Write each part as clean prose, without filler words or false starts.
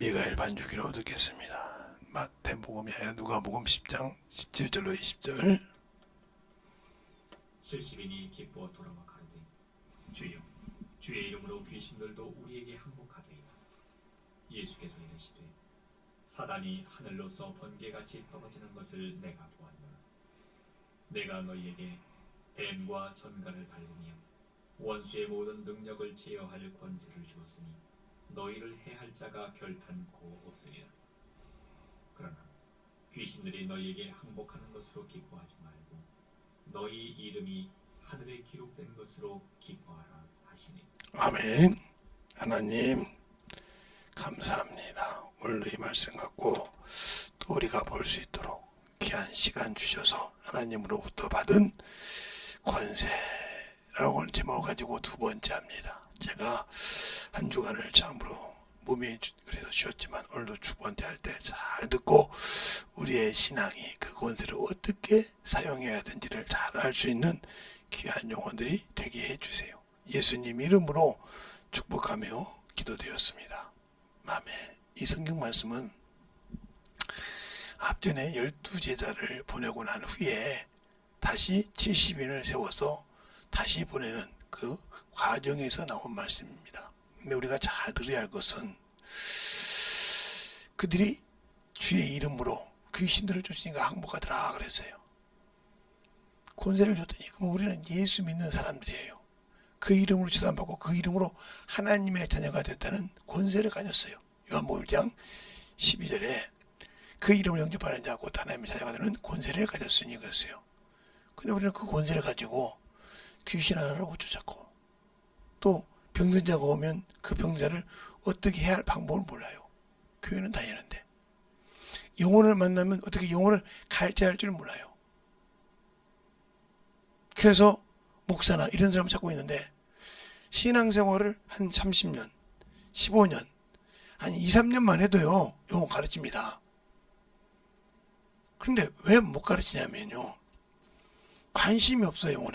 미가엘 반주기로 듣겠습니다. 마태복음이 아니라 누가복음 10장 17절로 20절. 70인이 기뻐 돌아와 가로되 주여 주의 이름으로 귀신들도 우리에게 항복하되이다. 예수께서 이르시되 사단이 하늘로서 번개같이 떨어지는 것을 내가 보았노라. 내가 너희에게 뱀과 전갈을 밟으며 원수의 모든 능력을 제어할 권세를 주었으니 너희를 해할 자가 결탄코 없으리라. 그러나 귀신들이 너희에게 항복하는 것으로 기뻐하지 말고 너희 이름이 하늘에 기록된 것으로 기뻐하라 하시니. 아멘. 하나님 감사합니다. 오늘도 이 말씀 갖고 또 우리가 볼 수 있도록 귀한 시간 주셔서 하나님으로부터 받은 권세라고 하는 제목을 가지고 두 번째 합니다. 제가 한 주간을 참으로 몸이 그래서 쉬었지만 오늘도 두 번째 할 때 잘 듣고 우리의 신앙이 그 권세를 어떻게 사용해야 되는지를 잘 알 수 있는 귀한 영혼들이 되게 해주세요. 예수님 이름으로 축복하며 기도드렸습니다. 아멘. 이 성경 말씀은 앞전에 12제자를 보내고 난 후에 다시 70인을 세워서 다시 보내는 그 과정에서 나온 말씀입니다. 근데 우리가 잘 들어야 할 것은 그들이 주의 이름으로 귀신들을 쫓으니까 항복하더라 그랬어요. 권세를 줬더니 그럼 우리는 예수 믿는 사람들이에요. 그 이름으로 치단받고 그 이름으로 하나님의 자녀가 됐다는 권세를 가졌어요. 요한복음 1장 12절에 그 이름을 영접하는 자고 하나님의 자녀가 되는 권세를 가졌으니 그랬어요. 근데 우리는 그 권세를 가지고 귀신 하나를 못 쫓았고 또 병든 자가 오면 그 병자를 어떻게 해야 할 방법을 몰라요. 교회는 다니는데 영혼을 만나면 어떻게 영혼을 갈제할 줄 몰라요. 그래서 목사나 이런 사람을 찾고 있는데 신앙생활을 한 30년, 15년, 한 2, 3년만 해도요 영혼 가르칩니다. 그런데 왜 못 가르치냐면요 관심이 없어요.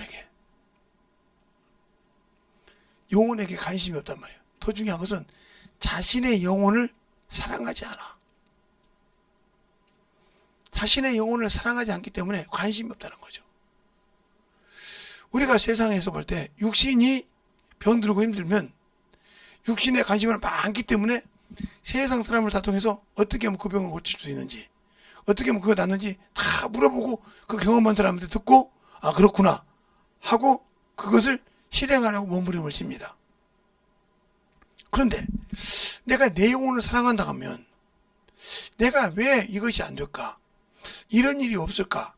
영혼에게 관심이 없단 말이에요. 더 중요한 것은 자신의 영혼을 사랑하지 않아. 자신의 영혼을 사랑하지 않기 때문에 관심이 없다는 거죠. 우리가 세상에서 볼 때 육신이 병들고 힘들면 육신에 관심을 많기 때문에 세상 사람을 다 통해서 어떻게 하면 그 병을 고칠 수 있는지 어떻게 하면 그거 낫는지 다 물어보고 그 경험한 사람한테 듣고 아 그렇구나 하고 그것을 실행하려고 몸부림을 칩니다. 그런데 내가 내 영혼을 사랑한다 하면 내가 왜 이것이 안 될까? 이런 일이 없을까?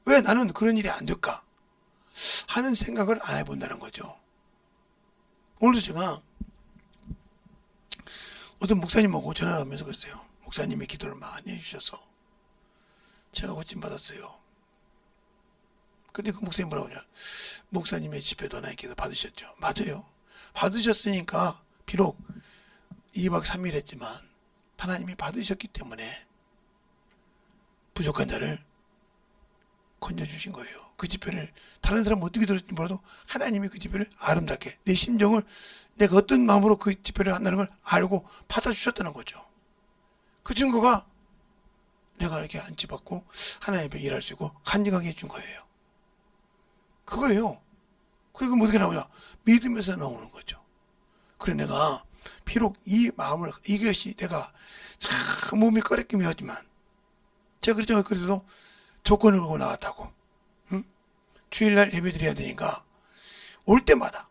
왜 나는 그런 일이 안 될까? 하는 생각을 안 해본다는 거죠. 오늘도 제가 어떤 목사님하고 전화를 하면서 그랬어요. 목사님이 기도를 많이 해주셔서 제가 고침받았어요. 근데 그 목사님 뭐라고 하냐? 목사님의 집회도 하나의 기도 받으셨죠. 맞아요. 받으셨으니까 비록 2박 3일 했지만 하나님이 받으셨기 때문에 부족한 자를 건져주신 거예요. 그 집회를 다른 사람 어떻게 들을지 몰라도 하나님이 그 집회를 아름답게 내 심정을 내가 어떤 마음으로 그 집회를 한다는 걸 알고 받아주셨다는 거죠. 그 증거가 내가 이렇게 안치받고 하나님 앞에 일할 수 있고 간직하게 해준 거예요. 그거예요. 그리고 어떻게 나오냐? 믿음에서 나오는 거죠. 그래 내가 비록 이 마음을 이것이 내가 참 몸이 꺼리낌이 하지만 제가 그랬죠. 그래도 조건을 걸고 나왔다고. 응? 주일날 예배 드려야 되니까 올 때마다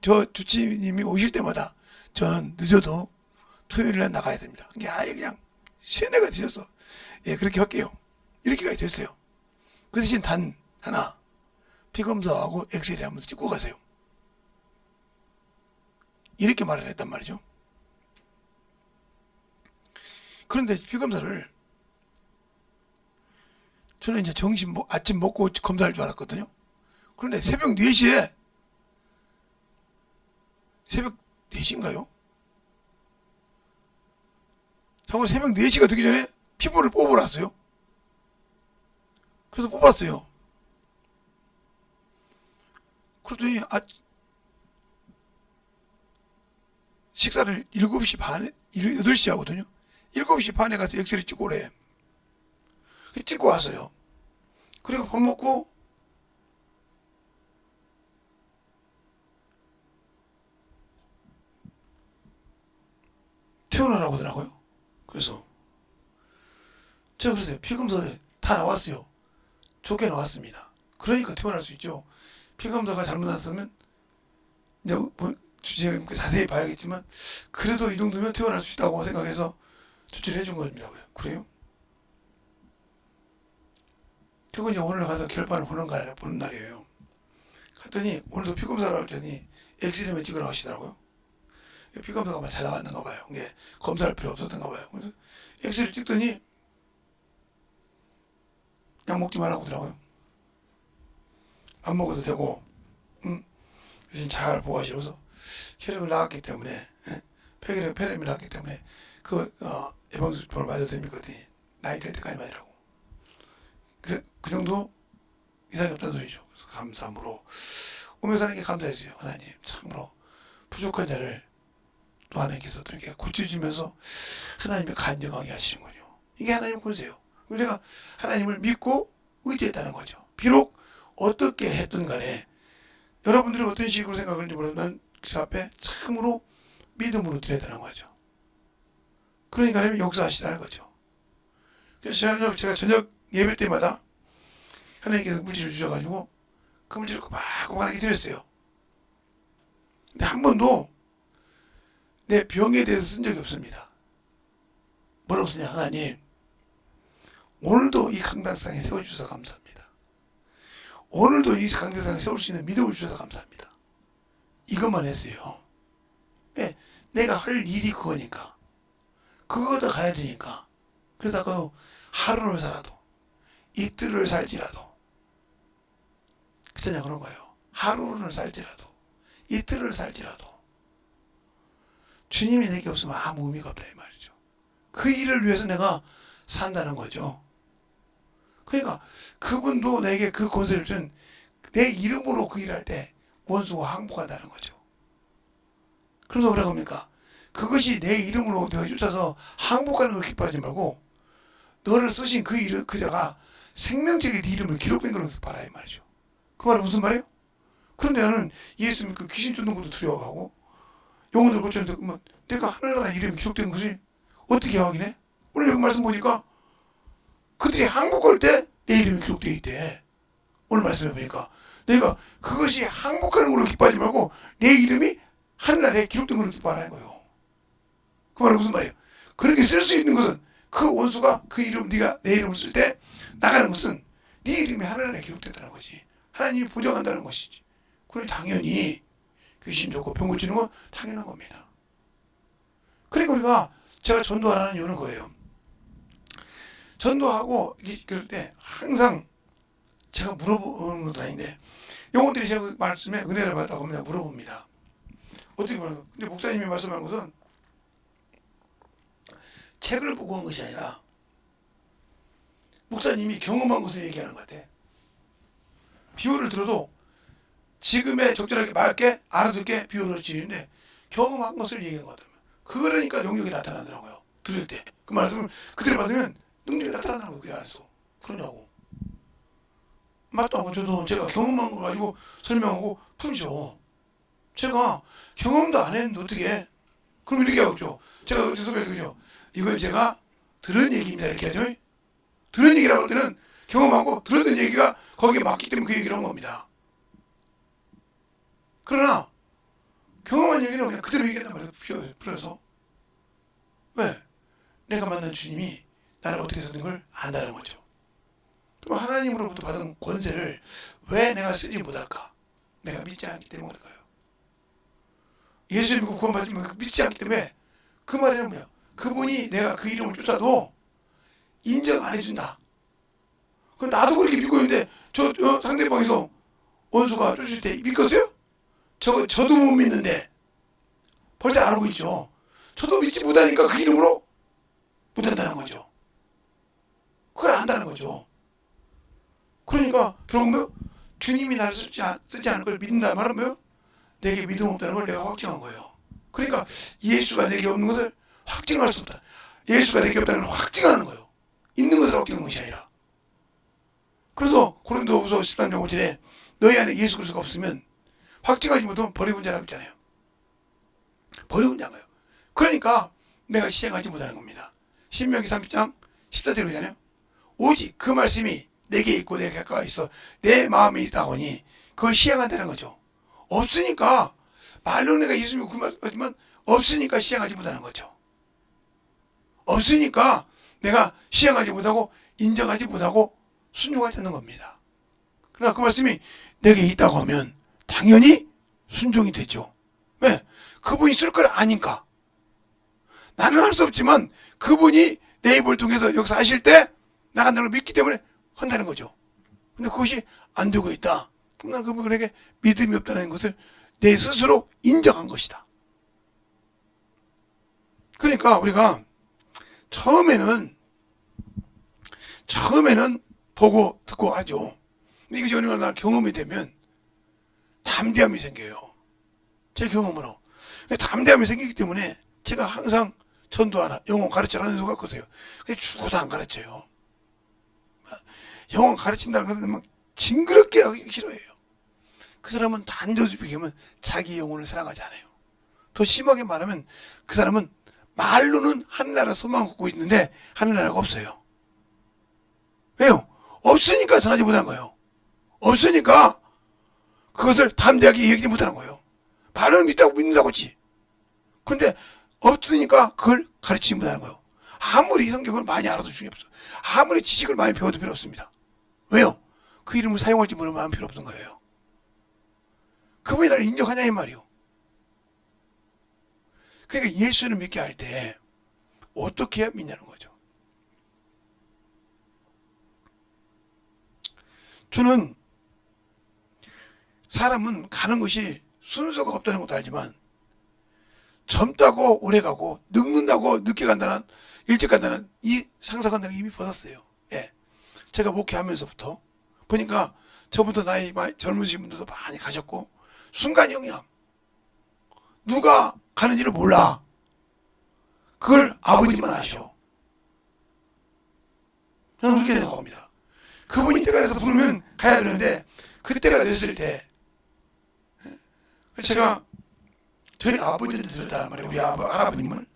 저 주치님이 오실 때마다 저는 늦어도 토요일날 나가야 됩니다. 그게 아예 그냥 세뇌가 되셔서 예 그렇게 할게요. 이렇게까지 됐어요. 그 대신 단 하나 피검사하고 엑스레이 하면서 찍고 가세요. 이렇게 말을 했단 말이죠. 그런데 피검사를 저는 이제 아침 먹고 검사할 줄 알았거든요. 그런데 새벽 4시에 새벽 4시인가요? 자고 새벽 4시가 되기 전에 피부를 뽑으러 왔어요. 그래서 뽑았어요. 그랬더니 식사를 7시 반에, 8시 하거든요. 7시 반에 가서 엑스레이 찍고 오래. 찍고 왔어요. 그리고 밥 먹고 퇴원하라고 하더라고요. 그래서 제가 그랬어요. 피검사 다 나왔어요. 좋게 나왔습니다. 그러니까 퇴원할 수 있죠. 피검사가 잘못 나왔으면 이제 제가 자세히 봐야겠지만 그래도 이 정도면 퇴원할 수 있다고 생각해서 조치를 해준 겁니다. 그래요? 그리고 이제 오늘 가서 결판을 보는 날이에요. 갔더니 오늘도 피검사를 했더니 엑스레이만 찍으라고 하시더라고요. 피검사가 잘 나왔는가 봐요. 이게 검사할 필요 없었던가 봐요. 그래서 엑스레이 찍더니 약 먹지 말라고 하더라고요. 안 먹어도 되고, 대신 잘 보호하시면서 혈액을 나왔기 때문에, 폐렴이 나왔기 때문에 예방접종을 맞아도 됩니까? 그랬더니 나이 될 때까지만이라고. 그 정도 이상이 없다는 소리죠. 그래서 감사함으로 오면서 하나님께 감사했어요. 하나님 참으로 부족한 자를 또 하나님께서 또 이렇게 고쳐주면서 하나님의 간증하게 하시는군요. 이게 하나님 권세예요. 우리가 하나님을 믿고 의지했다는 거죠. 비록 어떻게 했든 간에 여러분들이 어떤 식으로 생각하는지 모르지만 그 앞에 참으로 믿음으로 드려야 되는 거죠. 그러니까 하나님이 역사하시다는 거죠. 그래서 제가 저녁 예배 때마다 하나님께서 물질을 주셔가지고 그 물질을 꼬박꼬박하게 드렸어요. 근데 한 번도 내 병에 대해서 쓴 적이 없습니다. 뭐라고 쓰냐? 하나님 오늘도 이 강단상에 세워주셔서 감사합니다. 오늘도 이 강단상에 세울 수 있는 믿음을 주셔서 감사합니다. 이것만 했어요. 왜? 내가 할 일이 그거니까. 그거다 가야 되니까. 그래서 아까도 하루를 살아도 이틀을 살지라도 그때냐 그런 거예요. 하루를 살지라도 이틀을 살지라도 주님이 내게 없으면 아무 의미가 없다 이 말이죠. 그 일을 위해서 내가 산다는 거죠. 그러니까 그분도 내게 그 권세를 준 내 이름으로 그 일할 때 원수가 항복한다는 거죠. 그래서 뭐라고 합니까? 그것이 내 이름으로 내가 쫓아서 항복하는 걸 기뻐하지 말고 너를 쓰신 그 자가 생명책에 네 이름을 기록된 걸로 봐라 이 말이죠. 그 말은 무슨 말이에요? 그런데 나는 예수 믿고 귀신 쫓는 것도 두려워하고 영혼을 고쳤는데 그러면 내가 하늘나라 이름이 기록된 것을 어떻게 확인해? 오늘 여기 말씀 보니까 그들이 항복할 때 내 이름이 기록되어 있대. 오늘 말씀해 보니까 내가 그것이 항복하는 걸로 기뻐하지 말고 내 이름이 하늘나라에 기록된 걸로 기뻐하라는 거예요. 그 말은 무슨 말이에요? 그렇게 쓸 수 있는 것은 그 원수가 그 이름 네가 내 이름을 쓸 때 나가는 것은 네 이름이 하늘나라에 기록됐다는 거지. 하나님이 보장한다는 것이지. 그래 당연히 귀신 좋고 병 고치는 건 당연한 겁니다. 그러니까 우리가 제가 전도하라는 이유는 거예요. 전도하고 그럴 때 항상 제가 물어보는 것도 아닌데 영혼들이 제가 말씀에 은혜를 받았다고 내가 물어봅니다. 어떻게 말해서? 근데 목사님이 말씀하는 것은 책을 보고 한 것이 아니라 목사님이 경험한 것을 얘기하는 것 같아. 비유를 들어도 지금에 적절하게 맞게 알아듣게 비유를 지으는데 경험한 것을 얘기한 것 같아요. 그러니까 능력이 나타나더라고요. 들을 때. 그 말씀을 그대로 받으면 능력이 나타나는 거예요. 그 안에서. 그러냐고. 맞다고. 저도 제가 경험한 거 가지고 설명하고 풀죠. 제가 경험도 안 했는데 어떻게 해? 그럼 이렇게 하죠. 제가 어디서 소개해드리죠. 이건 제가 들은 얘기입니다. 이렇게 하죠. 들은 얘기라고 할 때는 경험하고 들었던 얘기가 거기에 맞기 때문에 그 얘기를 한 겁니다. 그러나 경험한 얘기는 그냥 그대로 얘기한단 말이에요. 풀어서. 왜? 내가 만난 주님이 나를 어떻게 쓰는 걸 안다는 거죠. 그럼 하나님으로부터 받은 권세를 왜 내가 쓰지 못할까? 내가 믿지 않기 때문일까요? 예수 믿고 구원받으면 믿지 않기 때문에 그 말에는 뭐야? 그분이 내가 그 이름을 쫓아도 인정 안 해준다. 그럼 나도 그렇게 믿고 있는데 저 상대방에서 원수가 쫓을 때 믿겠어요? 저도 못 믿는데 벌써 알고 있죠. 저도 믿지 못하니까 그 이름으로 못한다는 거죠. 그걸 안다는 거죠. 그러니까 결국 뭐 주님이 나를 쓰지 않을 걸 믿는다 말은 뭐요? 내게 믿음 없다는 걸 내가 확정한 거예요. 그러니까 예수가 내게 없는 것을 확증할 수 없다. 예수가 내게 없다는 걸 확증하는 거예요. 있는 것을 확증하는 것이 아니라. 그래서 고린도후서 13장 5절에 너희 안에 예수 그리스도가 없으면 확증하지 못하면 버리운 자라고 있잖아요. 버리운 자인 거예요. 그러니까 내가 시행하지 못하는 겁니다. 신명기 30장 14절에 그러잖아요. 오직 그 말씀이 내게 있고 내게 가까이 있어 내 마음에 있다 하니 그걸 시행한다는 거죠. 없으니까 말로 내가 예수 믿고 그 말하지만 없으니까 시행하지 못하는 거죠. 없으니까 내가 시행하지 못하고 인정하지 못하고 순종하지 않는 겁니다. 그러나 그 말씀이 내게 있다고 하면 당연히 순종이 되죠. 왜? 그분이 쓸 걸 아니까. 나는 할 수 없지만 그분이 내 입을 통해서 역사하실 때 나간다는 걸 믿기 때문에 한다는 거죠. 근데 그것이 안 되고 있다. 그럼 나는 그분에게 믿음이 없다는 것을 내 스스로 인정한 것이다. 그러니까 우리가 처음에는 보고 듣고 하죠. 근데 이것이 어느 날 경험이 되면 담대함이 생겨요. 제 경험으로. 담대함이 생기기 때문에 제가 항상 전도하라, 영어 가르치라는 수가 있거든요. 근데 죽어도 안 가르쳐요. 영어 가르친다는 것은 막 징그럽게 하기 싫어해요. 그 사람은 단도직입게 하면 자기 영혼을 사랑하지 않아요. 더 심하게 말하면 그 사람은 말로는 하늘나라 소망을 갖고 있는데 하늘나라가 없어요. 왜요? 없으니까 전하지 못하는 거예요. 없으니까 그것을 담대하게 얘기하지 못하는 거예요. 말로는 믿는다고 했지. 근데 없으니까 그걸 가르치지 못하는 거예요. 아무리 성경을 많이 알아도 중요 없어. 아무리 지식을 많이 배워도 필요 없습니다. 왜요? 그 이름을 사용할지 모르면 마음 필요 없는 거예요. 그분이 나를 인정하냐 이 말이요. 그러니까 예수를 믿게 할 때 어떻게 해야 믿냐는 거죠. 저는 사람은 가는 것이 순서가 없다는 것도 알지만 젊다고 오래 가고 늙는다고 늦게 간다는 일찍 간다는 이 상상은 내가 이미 벗었어요. 예. 제가 목회하면서부터 보니까 저보다 나이 많이 젊으신 분들도 많이 가셨고 순간영향 누가 가는지를 몰라. 그걸 아버지만 아셔. 저는 그렇게 생각합니다. 그분이 때가 돼서 부르면 가야 되는데 그때가 됐을 때 제가 저희 아버지한테 들었단 말이에요. 우리 할아버님을.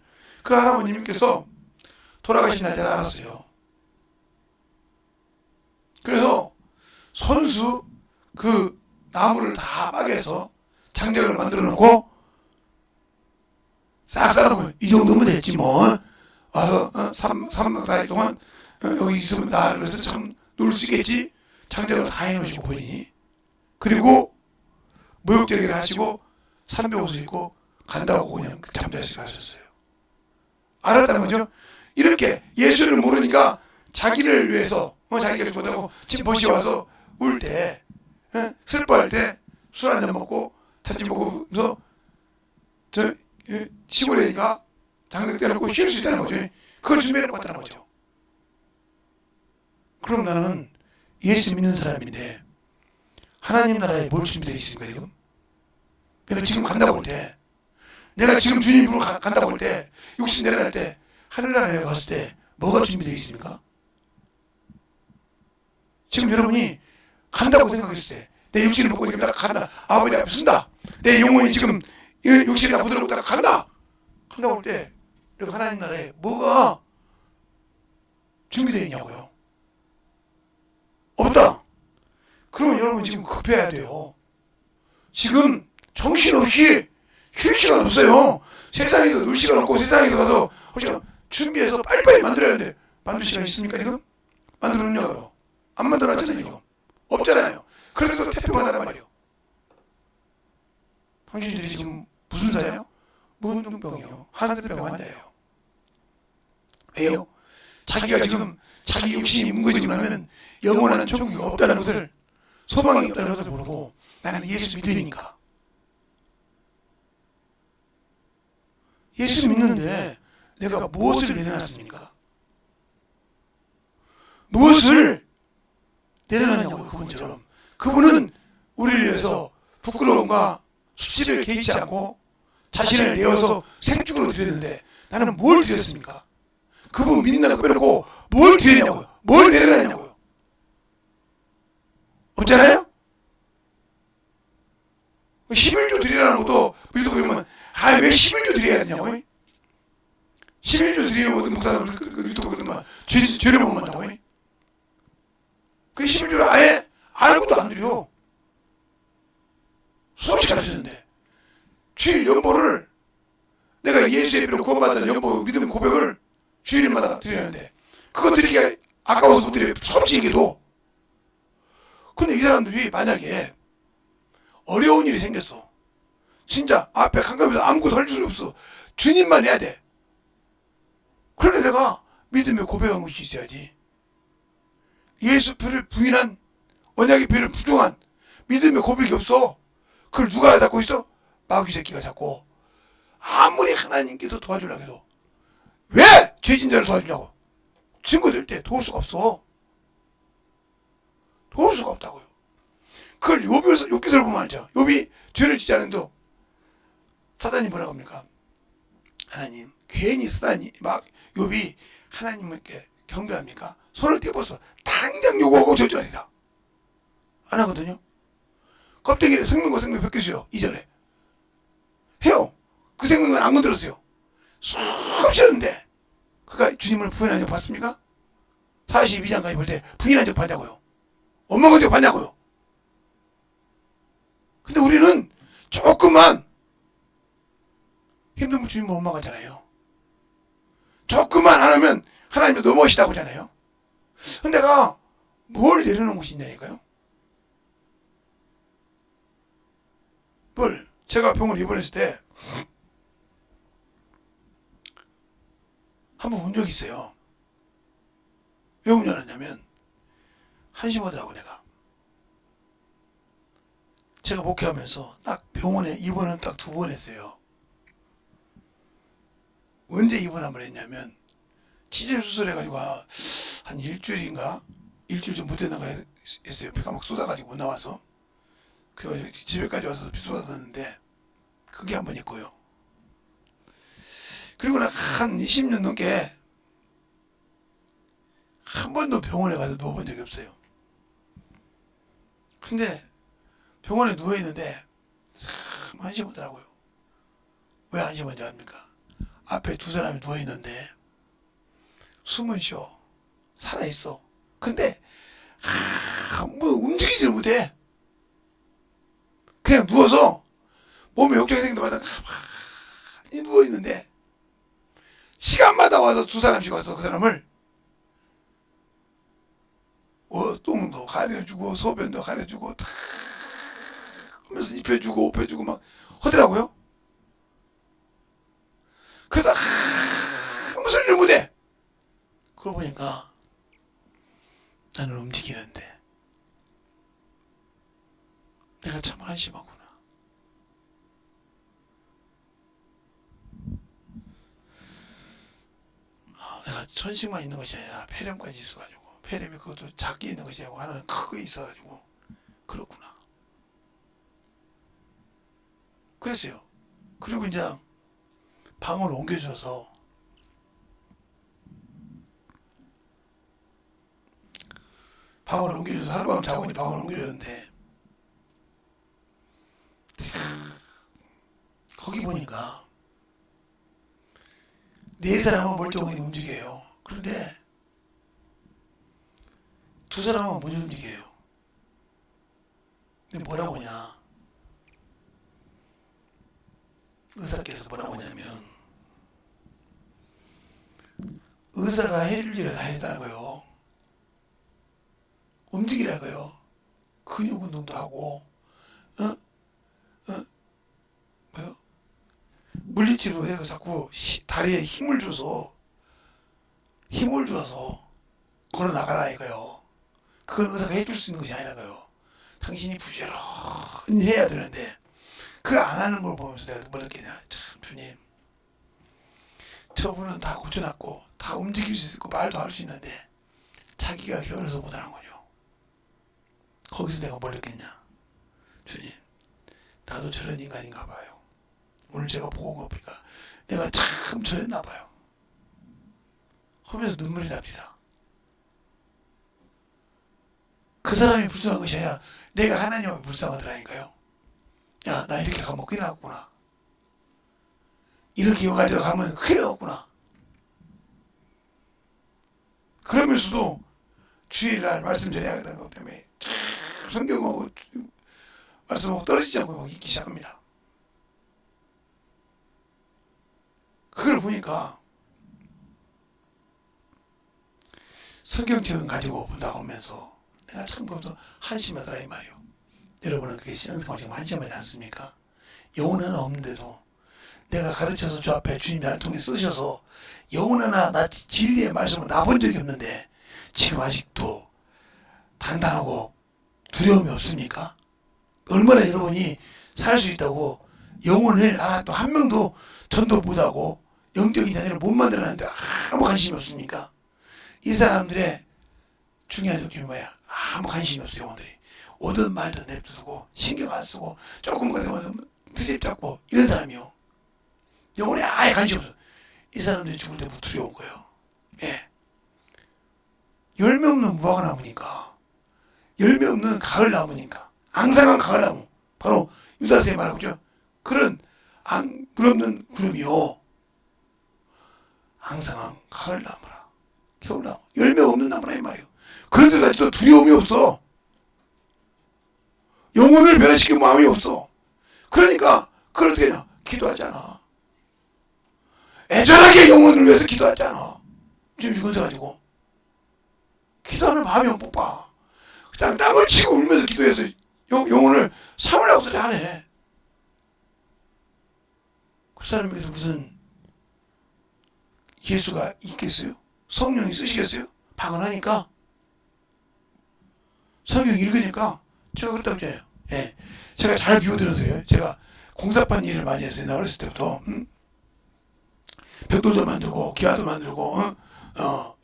그 할아버님께서 돌아가신 날 제가 알았어요. 그래서 손수 그 나무를 다 빠개서 장작을 만들어 놓고 싹 썰어놓고 이 정도면 됐지 뭐. 와서 3박 4일 동안 여기 있으면 다 그래서 참 놀 수 있겠지. 장작을 다 해놓으시고 본인이. 그리고 모욕제기를 하시고 삼배옷을 입고 간다고 그냥 잠자리에 가셨어요. 알았다는 거죠. 이렇게 예수를 모르니까 자기를 위해서 자기가 죽었다고 집 모시 와서 울 때 슬퍼할 때 술 한잔 먹고 잔치 먹으면서 저 시골에니까 장작 떼놓고 쉴 수 있다는 거죠. 그걸 준비해놓고 왔다는 거죠. 그럼 나는 예수 믿는 사람인데 하나님 나라에 뭘 준비되어 있습니까 지금? 내가 지금 간다고 할 때 내가 지금 주님으로 간다고 할 때 육신 내려갈 때 하늘나라에 갔을 때 뭐가 준비되어 있습니까? 지금 여러분이 간다고 생각했을 때 내 육신을 먹고 지금 나 간다. 아버지 앞에 쓴다. 내 영혼이 지금 육신이 나 부드럽고 나 간다. 간다고 할 때 내가 하나님 나라에 뭐가 준비되어 있냐고요. 없다. 그러면 여러분 지금 급해야 돼요. 지금 정신없이 쉴 시간 없어요. 세상에서 놀 시간 없고 세상에서 가서 준비해서 빨리빨리 만들어야 돼. 만들 시간 있습니까 지금? 만들어 놓냐고요. 안 만들어놨잖아요 지금. 없잖아요. 그래도 태평하단 말이에요. 당신들이 지금 무슨 사예요? 무운동병이에요. 하늘병 환자예요. 왜요? 자기가 지금 자기 욕심이 뭉거지면 영원한 천국이 없다는 것을 소망이 없다는 것을 모르고 나는 예수 믿으니까. 예수 믿는데 내가 무엇을 내려놨습니까? 무엇을 내려놨냐고 그분처럼. 그분은 우리를 위해서 부끄러움과 수치를 개의치 않고 자신을 내어서 생축으로 드렸는데 나는 뭘 드렸습니까? 그분 믿는다고 빼놓고 뭘 드리냐고요? 뭘 내려놨냐고요? 없잖아요? 11조 드리라는 것도 유튜브 보면 왜 11조 드려야 되냐고? 11조 드리면 어떤 목사들 유튜브 보면 죄를 못 만다고? 그 11조를 아예 알고도 안 드려. 수없이 가르쳤는데 주일 연보를 내가 예수의 피로 구원받는 연보 믿음 고백을 주일마다 드리는데 그거 드리기가 아까워서 못 드려요. 솔직히도. 근데 이 사람들이 만약에 어려운 일이 생겼어. 진짜 앞에 캄캄해서 아무것도 할 줄 없어. 주님만 해야 돼. 그런데 내가 믿음의 고백한 것이 있어야지. 예수 피를 부인한 언약의 피를 부정한 믿음의 고백이 없어. 그걸 누가 잡고 있어? 마귀 새끼가 잡고. 아무리 하나님께서 도와주려고 해도 왜 죄진 자를 도와주냐고. 증거 될 때 도울 수가 없어. 도울 수가 없다고요. 그걸 욥기서를 보면 알죠. 욥이 죄를 짓지 않은데도 사단이 뭐라고 합니까? 하나님, 괜히 사단이 막 욥이 하나님께 경배합니까? 손을 떼어서 당장 요구하고 저주하리라. 안 하거든요. 껍데기를 생명과 생명 벗겨주요. 2절에 해요. 그 생명은 안 건드렸어요. 수없이 했는데 그가 주님을 부인한 적 봤습니까? 42장까지 볼 때 부인한 적 봤냐고요. 원망한 적 봤냐고요. 근데 우리는 조금만 힘들면 주님을 원망하잖아요. 조금만 안 하면 하나님이 너무하시다고 하잖아요. 근데 내가 뭘 내려놓은 것이 있냐니까요. 뭘 제가 병원 입원했을 때 한번 운 적이 있어요. 왜 운전하냐면 한심하더라고. 제가 목회하면서 딱 병원에 입원은 딱 2번 했어요. 언제 입원 한번 했냐면 치질 수술해가지고 한 일주일인가 일주일 좀 못했나가 했어요. 피가 막 쏟아가지고 못 나와서 그래서 집에까지 와서 피 쏟아졌는데 그게 한 번 있고요. 그리고 한 20년 넘게 한 번도 병원에 가서 누워본 적이 없어요. 근데 병원에 누워있는데 참 한심하더라고요. 왜 한심한지 압니까? 앞에 2사람이 누워있는데 숨은 쉬어. 살아있어. 근데 뭐 움직이질 못해. 그냥 누워서 몸에 욕정이 생길 때마다 가만히 누워있는데 시간마다 와서 2사람씩 와서 그 사람을 똥도 가려주고 소변도 가려주고 다 하면서 입혀주고 옷펴주고 막 하더라고요. 그러다 아무 소리를 못해. 그걸 보니까 나는 움직이는데 내가 참 한심하구나. 내가 천식만 있는 것이 아니라 폐렴까지 있어가지고 폐렴이 그것도 작게 있는 것이 아니고 하나는 크게 있어가지고 그렇구나. 그랬어요. 그리고 이제 방을 옮겨줘서 하룻밤 자고 이제 방을 옮겨줬는데 거기 보니까 4사람은 멀쩡하게 움직여요. 그런데 2사람은 못 움직여요. 근데 뭐라고 하냐, 의사께서 뭐라고 하냐면 의사가 해줄 일을 다 했다는 거예요. 움직이라고요. 근육 운동도 하고 뭐요? 물리치료 해서 자꾸 다리에 힘을 줘서 걸어 나가라 이거요. 그건 의사가 해줄 수 있는 것이 아니라고요. 당신이 부지런히 해야 되는데 그거 안 하는 걸 보면서 내가 뭘 느끼냐. 참 주님, 저분은 다 고쳐놨고 다 움직일 수 있고 말도 할 수 있는데 자기가 게을러서 못하는 거죠. 거기서 내가 뭘 느꼈냐. 주님, 나도 저런 인간인가 봐요. 오늘 제가 보고 온 거 보니까 내가 참 저랬나 봐요. 하면서 눈물이 납니다. 그 사람이 불쌍한 것이 아니라 내가 하나님 앞에 불쌍하더라니까요. 야, 나 이렇게 가면 큰일 났구나. 이렇게 여가지고 가면 큰일 났구나. 그러면서도 주일날 말씀 전해야 되는 것 때문에 성경하고 말씀하고 떨어지지 않고 읽기 시작합니다. 그걸 보니까 성경책은 가지고 본다고 하면서 내가 참 보면서 한심하더라 이 말이요. 여러분은 그게 신앙생활 지금 한심하지 않습니까? 영혼 하나 없는데도 내가 가르쳐서 저 앞에 주님 나를 통해 쓰셔서 영혼 하나 나 진리의 말씀을 놔본 적이 없는데 지금 아직도 단단하고 두려움이 없습니까? 얼마나 여러분이 살 수 있다고 영혼을 또 한 명도 전도 못하고 영적인 자녀를 못 만들어놨는데 아무 관심이 없습니까? 이 사람들의 중요한 조건이 뭐야? 아무 관심이 없어요. 영혼들이 오든 말든 냅두고 신경 안 쓰고 조금 거든 트집 잡고 이런 사람이요. 영혼에 아예 관심 없어. 이 사람들이 죽을 때부터 두려운 거예요. 예. 열매 없는 무화과 나무니까, 열매 없는 가을 나무니까, 앙상한 가을 나무, 바로 유다서에 말하고 있죠. 그런 물 없는 구름이요. 앙상한 가을 나무라. 겨울 나무. 열매 없는 나무라 이 말이에요. 그런데도 아직도 두려움이 없어. 영혼을 변화시킬 마음이 없어. 그러니까 그걸 어떻게 하냐? 기도하잖아. 애절하게 영혼을 위해서 기도하잖아. 지금 죽어서 가지고 기도하는 마음이 못 봐. 그냥 땅을 치고 울면서 기도해서 영혼을 삼으려고 소리 하네. 그 사람에게서 무슨 예수가 있겠어요? 성령이 쓰시겠어요? 방언하니까, 성경 읽으니까. 제가 그렇다고 했잖아요. 예. 제가 잘 비워드렸어요. 제가 공사판 일을 많이 했어요. 나 어렸을 때부터. 벽돌도 만들고 기와도 만들고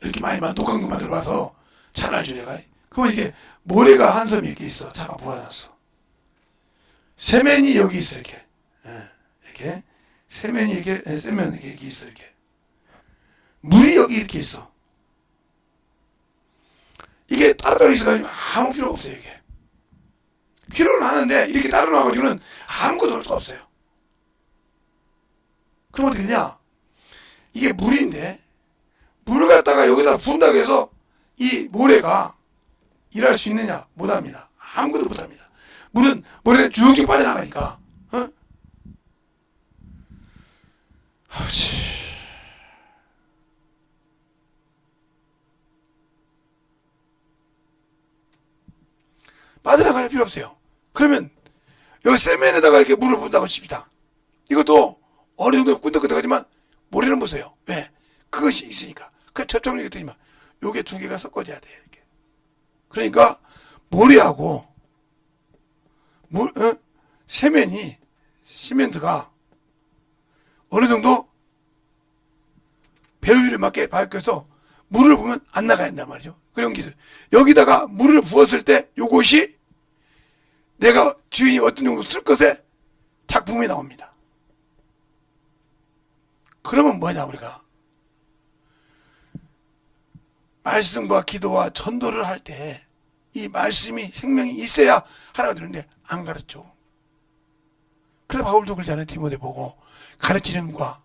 이렇게 많이 녹강도 만들어봐서 잘 알죠 제가. 그러면 이게 모래가 한 섬이 이렇게 있어. 차가 부어놨어. 세면이 여기 있어 이렇게. 예. 이렇게 세면이 이렇게 세면 이렇게 있어 이렇게. 물이 여기 이렇게 있어. 이게 따로 있어가지고 아무 필요 없어요 이게. 필요는 하는데 이렇게 따로 놔가지고는 아무것도 할 수가 없어요. 그럼 어떻게 되냐? 이게 물인데 물을 갖다가 여기다 부은다고 해서 이 모래가 일할 수 있느냐? 못합니다. 아무것도 못합니다. 물은 모래는 쭉쭉 빠져나가니까. 아우치. 빠져나갈 필요 없어요. 그러면 여기 세면에다가 이렇게 물을 부은다고 칩니다. 이것도 어느 정도 끈적끈적하지만 모래는 보세요. 왜? 그것이 있으니까. 그 접촉력이 되지만 요게 두 개가 섞어져야 돼요. 이렇게. 그러니까 모래하고 세면이 시멘트가 어느 정도 배율에 맞게 바뀌어서 물을 부으면 안 나가야 된단 말이죠. 그런 기술. 여기다가 물을 부었을 때 요것이 내가 주인이 어떤 정도 쓸 것에 작품이 나옵니다. 그러면 뭐냐 우리가 말씀과 기도와 전도를 할 때 이 말씀이 생명이 있어야 하라고 드는데 안 가르쳐. 그래 바울도 그러잖아요. 디모데 보고 가르치는 거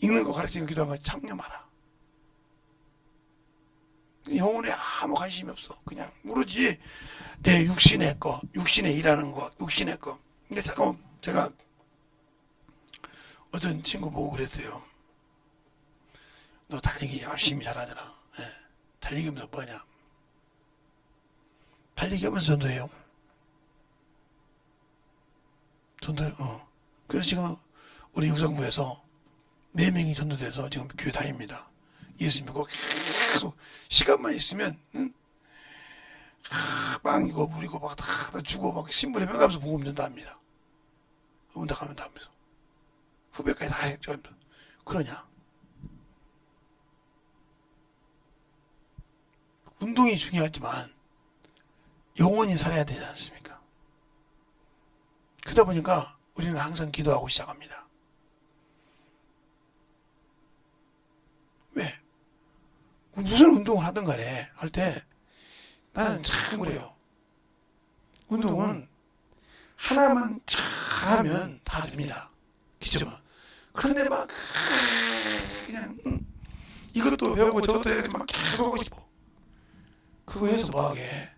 읽는 거 가르치는 거 기도하는 거 참념하라. 영혼에 아무 관심이 없어. 그냥 모르지. 내 육신의 거, 육신에 일하는 거, 육신의 거. 근데 자꾸 제가 어떤 친구 보고 그랬어요. 너 달리기 열심히 잘하잖아. 예. 달리기 하면서 뭐냐? 달리기 하면서 전도해요. 전도해요. 그래서 지금 우리 육성부에서 4명이 전도돼서 지금 교회 다닙니다. 예수 믿고 계속 시간만 있으면 빵이고 물이고 막 다 주고 막 신분에 빼가면서 복음 전도합니다. 운동하면 다 하면서 후배까지 다 해줘. 그러냐? 운동이 중요하지만 영원히 살아야 되지 않습니까? 그러다 보니까 우리는 항상 기도하고 시작합니다. 왜? 무슨 운동을 하든 간에 할 때 나는 참 그래요. 운동은 하나만 잘하면 다 됩니다. 기초만. 그런데 막 그냥 이것도 배우고 저것도 해야 막 계속 하고 싶어. 그거 해서 뭐하게?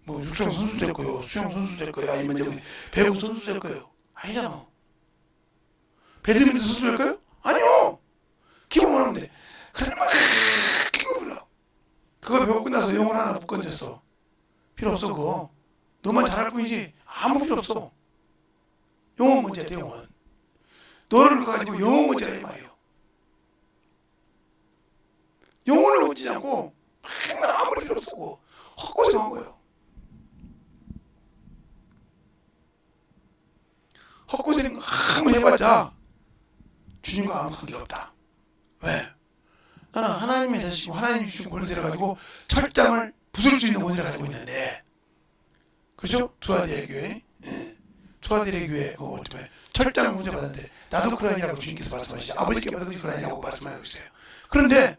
뭐 육상 선수 될 거요, 수영 선수 될 거요, 아니면 저기 배구 선수 될 거요? 아니잖아. 배드민턴 선수 될 거요? 아니요. 기본만 하면 돼. 그런데 막 기고 불러. 그거 배우고 끝나서 영혼 하나 못 건졌어. 필요 없어 그거. 너만 잘할 뿐이지 아무 필요 없어. 영혼 문제야 돼, 영혼. 너를 가지고 영혼 문제라 이 말이에요. 영혼을 얹지 않고 정말 아무 필요 없고 헛고생한 거예요. 헛고생 한번 해봤자 주님과 아무 관계가 없다. 왜? 나는 하나님의 자식이고 하나님이 주신 권리를 가지고 철장을 부술 수 있는 권리를 가지고 있는데, 그렇죠? 투아디의 교회, 투아디의 교회 철장을 문제 받았는데 나도 그러냐고 주님께서 말씀하시죠. 아버지께 받은 것이 그러냐고 말씀하고 있어요. 그런데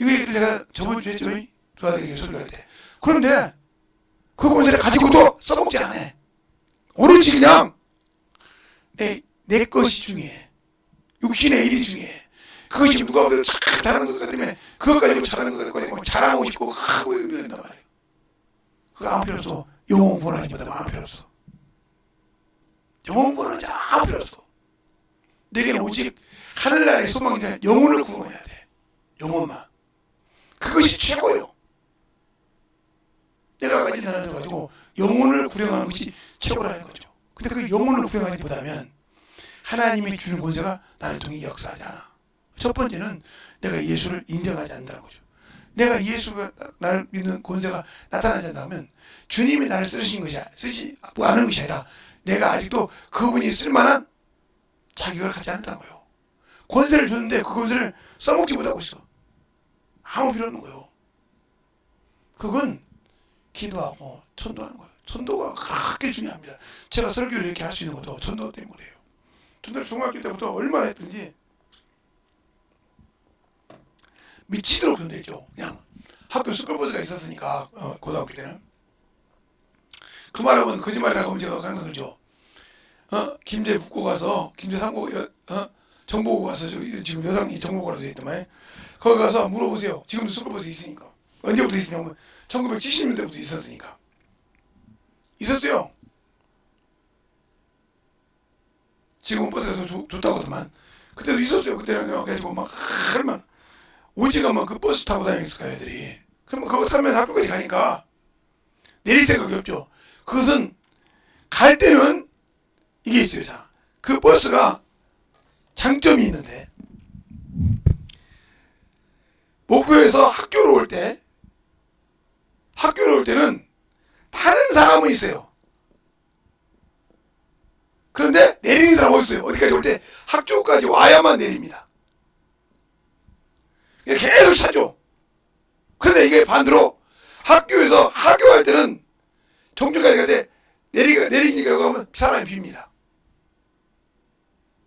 이 얘기를 내가 저번 주에 저희 투아디의 교회 설교할 때, 그런데 그 권세를 가지고도 써먹지 않아. 오로지 그냥 내 것이 중요해. 육신의 일이 중요해. 그것이 누가 보면 참 잘하는 것 같으면 그것 가지고 잘하는 것 같고 자랑하고 싶고 하고 이런단 말이에요. 그거 아무 필요 없어. 영혼 구원하기보다 아무 필요 없어. 영혼 구원하지 아무 필요 없어. 내게는 오직 하늘나라의 소망이니까 영혼을 구원해야 돼. 영혼만. 그것이 최고예요. 내가 가진 하나를 가지고 영혼을 구령하는 것이 최고라는 거죠. 근데 그 영혼을 구령하기보다는 하나님이 주는 권세가 나를 통해 역사하지 않아. 첫 번째는 내가 예수를 인정하지 않는다는 거죠. 내가 예수가 나를 믿는 권세가 나타나지 않는다면 주님이 나를 쓰신 것이 쓰지 않은 것이 아니라 내가 아직도 그분이 쓸만한 자격을 갖지 않았다는 거예요. 권세를 줬는데 그 권세를 써먹지 못하고 있어. 아무 필요 없는 거예요. 그건 기도하고 전도하는 거예요. 전도가 그렇게 중요합니다. 제가 설교를 이렇게 할 수 있는 것도 전도 때문이에요. 전도를 중학교 때부터 얼마나 했든지 미치도록 전도했죠. 그냥 학교 스쿨버스가 있었으니까 고등학교 때는 그 말하면 거짓말이라고 하면 제가 항상 그러죠. 김제 북고 가서 김제 상고 정보고 가서 지금 여성이 정보고라고 되어 있더만 거기 가서 물어보세요. 지금도 스쿨버스 있으니까. 언제부터 있으냐면 1970년대부터 있었으니까. 있었어요. 지금은 버스가 좋다고 하더만 그때도 있었어요. 그때는 그래가지고 막 얼마나 오지가 막 그 버스 타고 다녔을까 애들이. 그러면 그거 타면 학교까지 가니까 내릴 생각이 없죠. 그것은 갈 때는 이게 있어요. 자, 그 버스가 장점이 있는데 목표에서 학교로 올 때는 다른 사람은 있어요. 그런데 내리는 사람은 없어요. 어디까지 올 때 학교까지 와야만 내립니다. 계속 찾죠. 그런데 이게 반대로 학교에서 학교할 때는 정중까지 갈 때 내리니까 여기 가면 사람이 빕니다.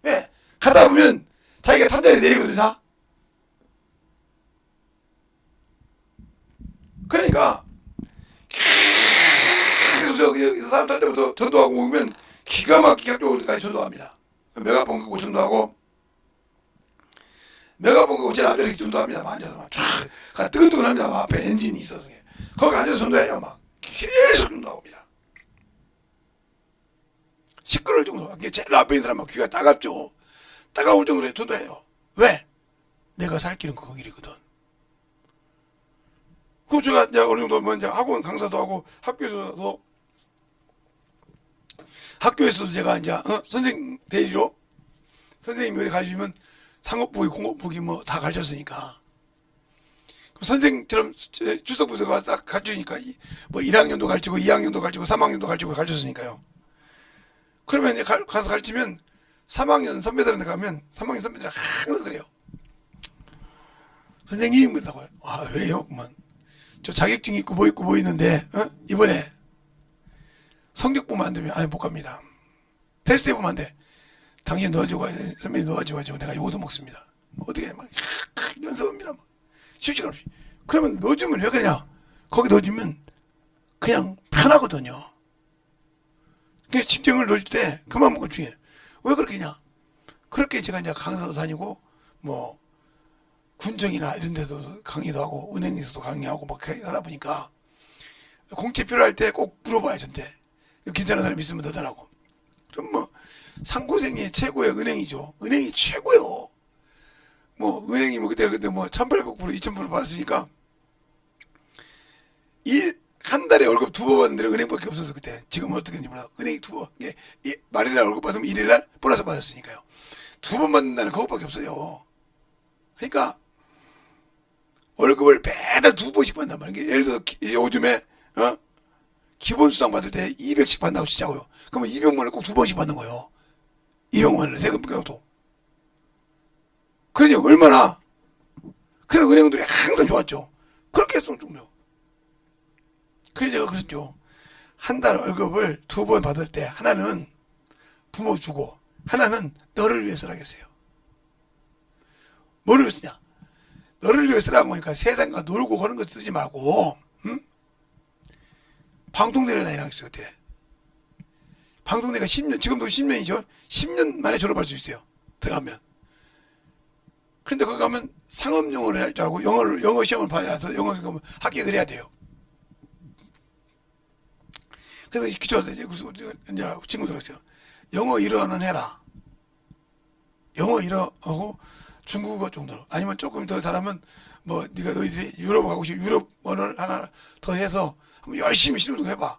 왜? 가다 보면 자기가 탄 자리에 내리거든요. 그러니까 계속 저 사람 탈 때부터 전도하고 오면 기가 막히게 학교 올 때까지 전도합니다. 메가폰 갖고 전도하고 메가폰 갖고 제 남자를 전도합니다. 막 앉아서 막 쫙 뜨끈뜨끈합니다. 막 앞에 엔진이 있어서 거기 앉아서 전도해요. 막 계속 전도하고 옵니다. 시끄러울 정도로 제일 앞에 있는 사람은 귀가 따갑죠. 따가울 정도로 전도해요. 왜? 내가 살 길은 그 길이거든. 그 제가 이제 어느 정도 뭐 이제 학원 강사도 하고 학교에서도 제가 이제 선생 대리로 선생님이 어디 가시면 상업부기 공업부기 뭐 다 가르쳤으니까 선생처럼 출석부서가 딱 가르치니까 뭐 1학년도 가르치고 2학년도 가르치고 3학년도 가르치고 가르쳤으니까요. 그러면 이제 가서 가르치면 3학년 선배들한테 가면 3학년 선배들이 항상 그래요. 선생님 그러다고요. 아 왜요? 그만 저 자격증 있고 뭐 있는데 이번에 성적 보면 안 되면 아예 못 갑니다. 테스트 해보면 안 돼. 당신 넣어주고, 선배님 넣어줘가지고 내가 요거도 먹습니다. 어떻게, 막, 연습합니다. 쉽지가 없이. 그러면 넣어주면 왜 그러냐? 거기 넣어주면 그냥 편하거든요. 그냥 집중을 넣어줄 때 그만 먹고 중요해. 왜 그렇게 냐? 그렇게 제가 이제 강사도 다니고, 뭐, 군청이나 이런 데도 강의도 하고, 은행에서도 강의하고, 막 하다 보니까, 공채 필요할 때 꼭 물어봐요, 전대. 괜찮은 사람 있으면 넣어달라고. 그럼 뭐, 상고생이 최고의 은행이죠. 은행이 최고요. 뭐, 은행이 뭐, 그때 뭐, 1800%, 2000% 받았으니까, 한 달에 월급 2번 받는 데는 은행밖에 없어서 그때. 지금은 어떻게 되는지 몰라. 은행이 2번. 말일날 월급 받으면 일일날 보너스 받았으니까요. 2번 받는 데는 그것밖에 없어요. 그러니까, 월급을 매달 2번씩 받는단 말이에요. 예를 들어, 요즘에, 기본 수당 받을 때 200씩 받는다고 치자고요. 그러면 200만 원을 꼭 2번씩 받는 거예요. 200만 원을 세금 껴도. 그러니 얼마나, 그래서 은행들이 항상 좋았죠. 그렇게 했으면 좋네요. 그래서 제가 그랬죠. 한 달 월급을 2번 받을 때 하나는 부모 주고 하나는 너를 위해 쓰라겠어요. 뭐를 위해 쓰냐? 너를 위해 쓰라고 하니까 세상과 놀고 그런 거 쓰지 말고, 응? 방통대를 다니라고 했어요, 그때. 방통대가 10년, 지금도 10년이죠? 10년 만에 졸업할 수 있어요. 들어가면. 그런데 거기 가면 상업영어를 할 줄 알고 영어 시험을 봐서 영어 시험을 합격을 해야 돼요. 그래서 기초한테 이제 친구들 했어요. 영어 1어는 해라. 영어 1어 하고 중국어 정도로. 아니면 조금 더 잘하면 뭐 네가 너희들이 유럽 가고 싶으면 유럽어를 하나 더 해서 한번 열심히 시험도 해봐.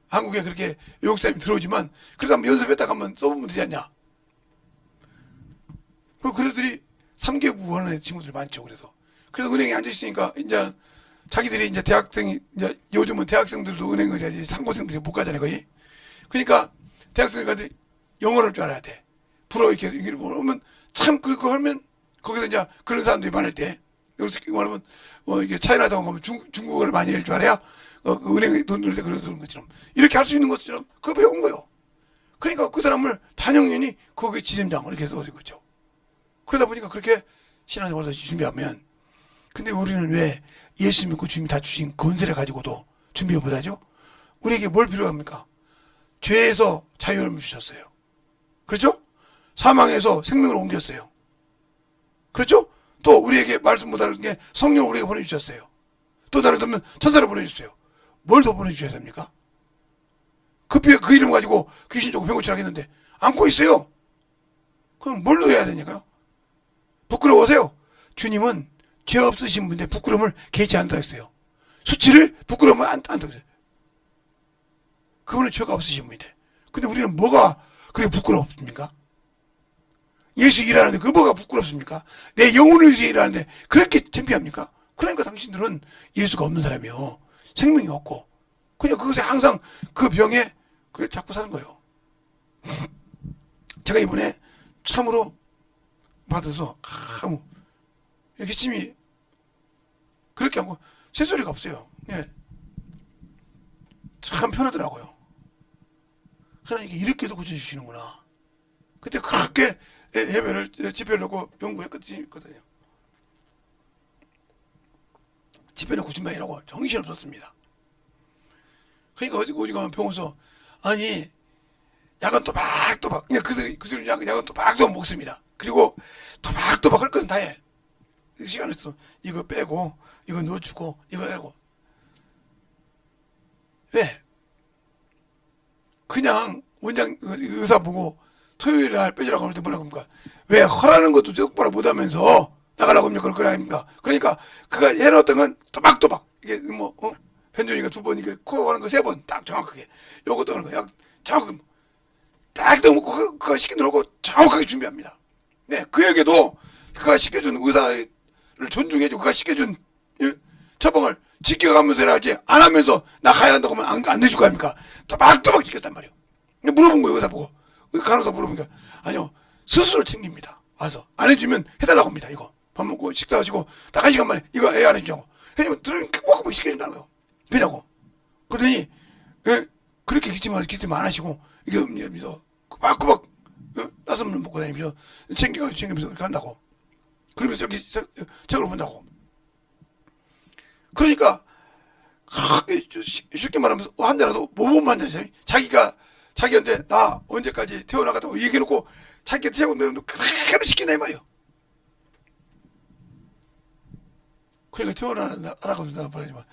한국에 그렇게 외국 사람이 들어오지만 그래도 한번 연습했다가 한번 써보면 되지 않냐. 그리고 그들이 3개국 원하는 친구들이 많죠. 그래서 은행에 앉아있으니까 이제 자기들이 이제 대학생이 이제 요즘은 대학생들도 은행 가야지 상고생들이 못 가잖아요, 거의. 그러니까 대학생들한테 영어를 줄 알아야 돼. 불어 이렇게 오면 참 그거 하면 거기서 이제 그런 사람들이 많을 때 여기서 말하면 이게 차이나타운 가면 중국어를 많이 할 줄 알아야 그 은행에 돈 넣을 때 그러는 것처럼 이렇게 할 수 있는 것처럼 그거 배운 거예요. 그러니까 그 사람을 단영년이 거기 지점장을 이렇게 해서 거죠. 그러다 보니까 그렇게 신앙생활을 준비하면 근데 우리는 왜 예수 믿고 주님이 다 주신 권세를 가지고도 준비를 못하죠? 우리에게 뭘 필요합니까? 죄에서 자유를 주셨어요. 그렇죠? 사망에서 생명을 옮겼어요. 그렇죠? 또 우리에게 말씀 못하는 게 성령을 우리에게 보내주셨어요. 또 나를 들면 천사를 보내주셨어요. 뭘 더 보내주셔야 됩니까? 그 이름 가지고 귀신 쫓고 병 고치라고 했는데 안고 있어요. 그럼 뭘 넣어야 되니까요? 부끄러워하세요. 주님은 죄 없으신 분인데 부끄러움을 개의치 않는다 했어요. 수치를 부끄러움을 안 한다고 했어요. 그분은 죄가 없으신 분인데. 근데 우리는 뭐가 그렇게 부끄럽습니까? 예수 일하는데 그 뭐가 부끄럽습니까? 내 영혼을 위해서 일하는데 그렇게 창피합니까? 그러니까 당신들은 예수가 없는 사람이요. 생명이 없고. 그냥 그것에 항상 그 병에 그게 자꾸 사는 거예요. 제가 이번에 참으로 받아서 아무 기침이 그렇게 하고 새소리가 없어요. 예. 참 편하더라고요. 하나님께 이렇게도 고쳐주시는구나. 그때 그렇게 예배를 집회를 놓고 연구했거든요. 집회 놓고 준비하라고 정신없었습니다. 그러니까 어디 가면 병원에서 아니 약은 또박또박 그냥 그들 약은 또박또박 먹습니다. 그리고 또박또박 할 건 다 해. 시간을 써 이거 빼고 이거 넣어주고 이거 하고 왜? 그냥 원장 의사 보고 토요일 날 빼주라고 할 때 뭐라고 합니까? 왜 허라는 것도 똑바로 못하면서 나가려고 합니까? 그럴 거 아닙니까? 그러니까 그가 해놓았던 건 또박또박 이게 뭐 현준이가 2번 이게 코 하는 거 3번 딱 정확하게 요것도 하는 거 약 정확하게 딱 먹고 그거 시켜놓고 정확하게 준비합니다. 네, 그에게도 그가 시켜준 의사를 존중해주고 그가 시켜준 처방을 지켜가면서 해야지 안 하면서 나 가야 한다고 하면 안 해줄 거 아닙니까? 또박또박 지켰단 말이에요. 물어본 거예요, 의사 보고. 간호사 물어보니까 아니요, 스스로 챙깁니다. 와서 안 해주면 해달라고 합니다. 이거 밥 먹고 식사하시고 딱 1시간 만에 이거 애 안 해주냐고 해주면 들으니까 꼭 시켜준다는 거예요. 그냐고. 그러더니 그렇게 기침 안 하시고 이게 음료면서 꼬박꼬박 나선물 먹고 다니면서 챙기면서 이렇게 한다고. 그러면서 이렇게 책을 본다고. 그러니까 쉽게 말하면서 한 대라도 뭐 보면 안 되지. 자기한테 나 언제까지 태어나가다고 얘기해놓고 자기한테 태어나면 그대로 시킨다 이 말이요. 그러니까 태어나라고 한다는 말이지만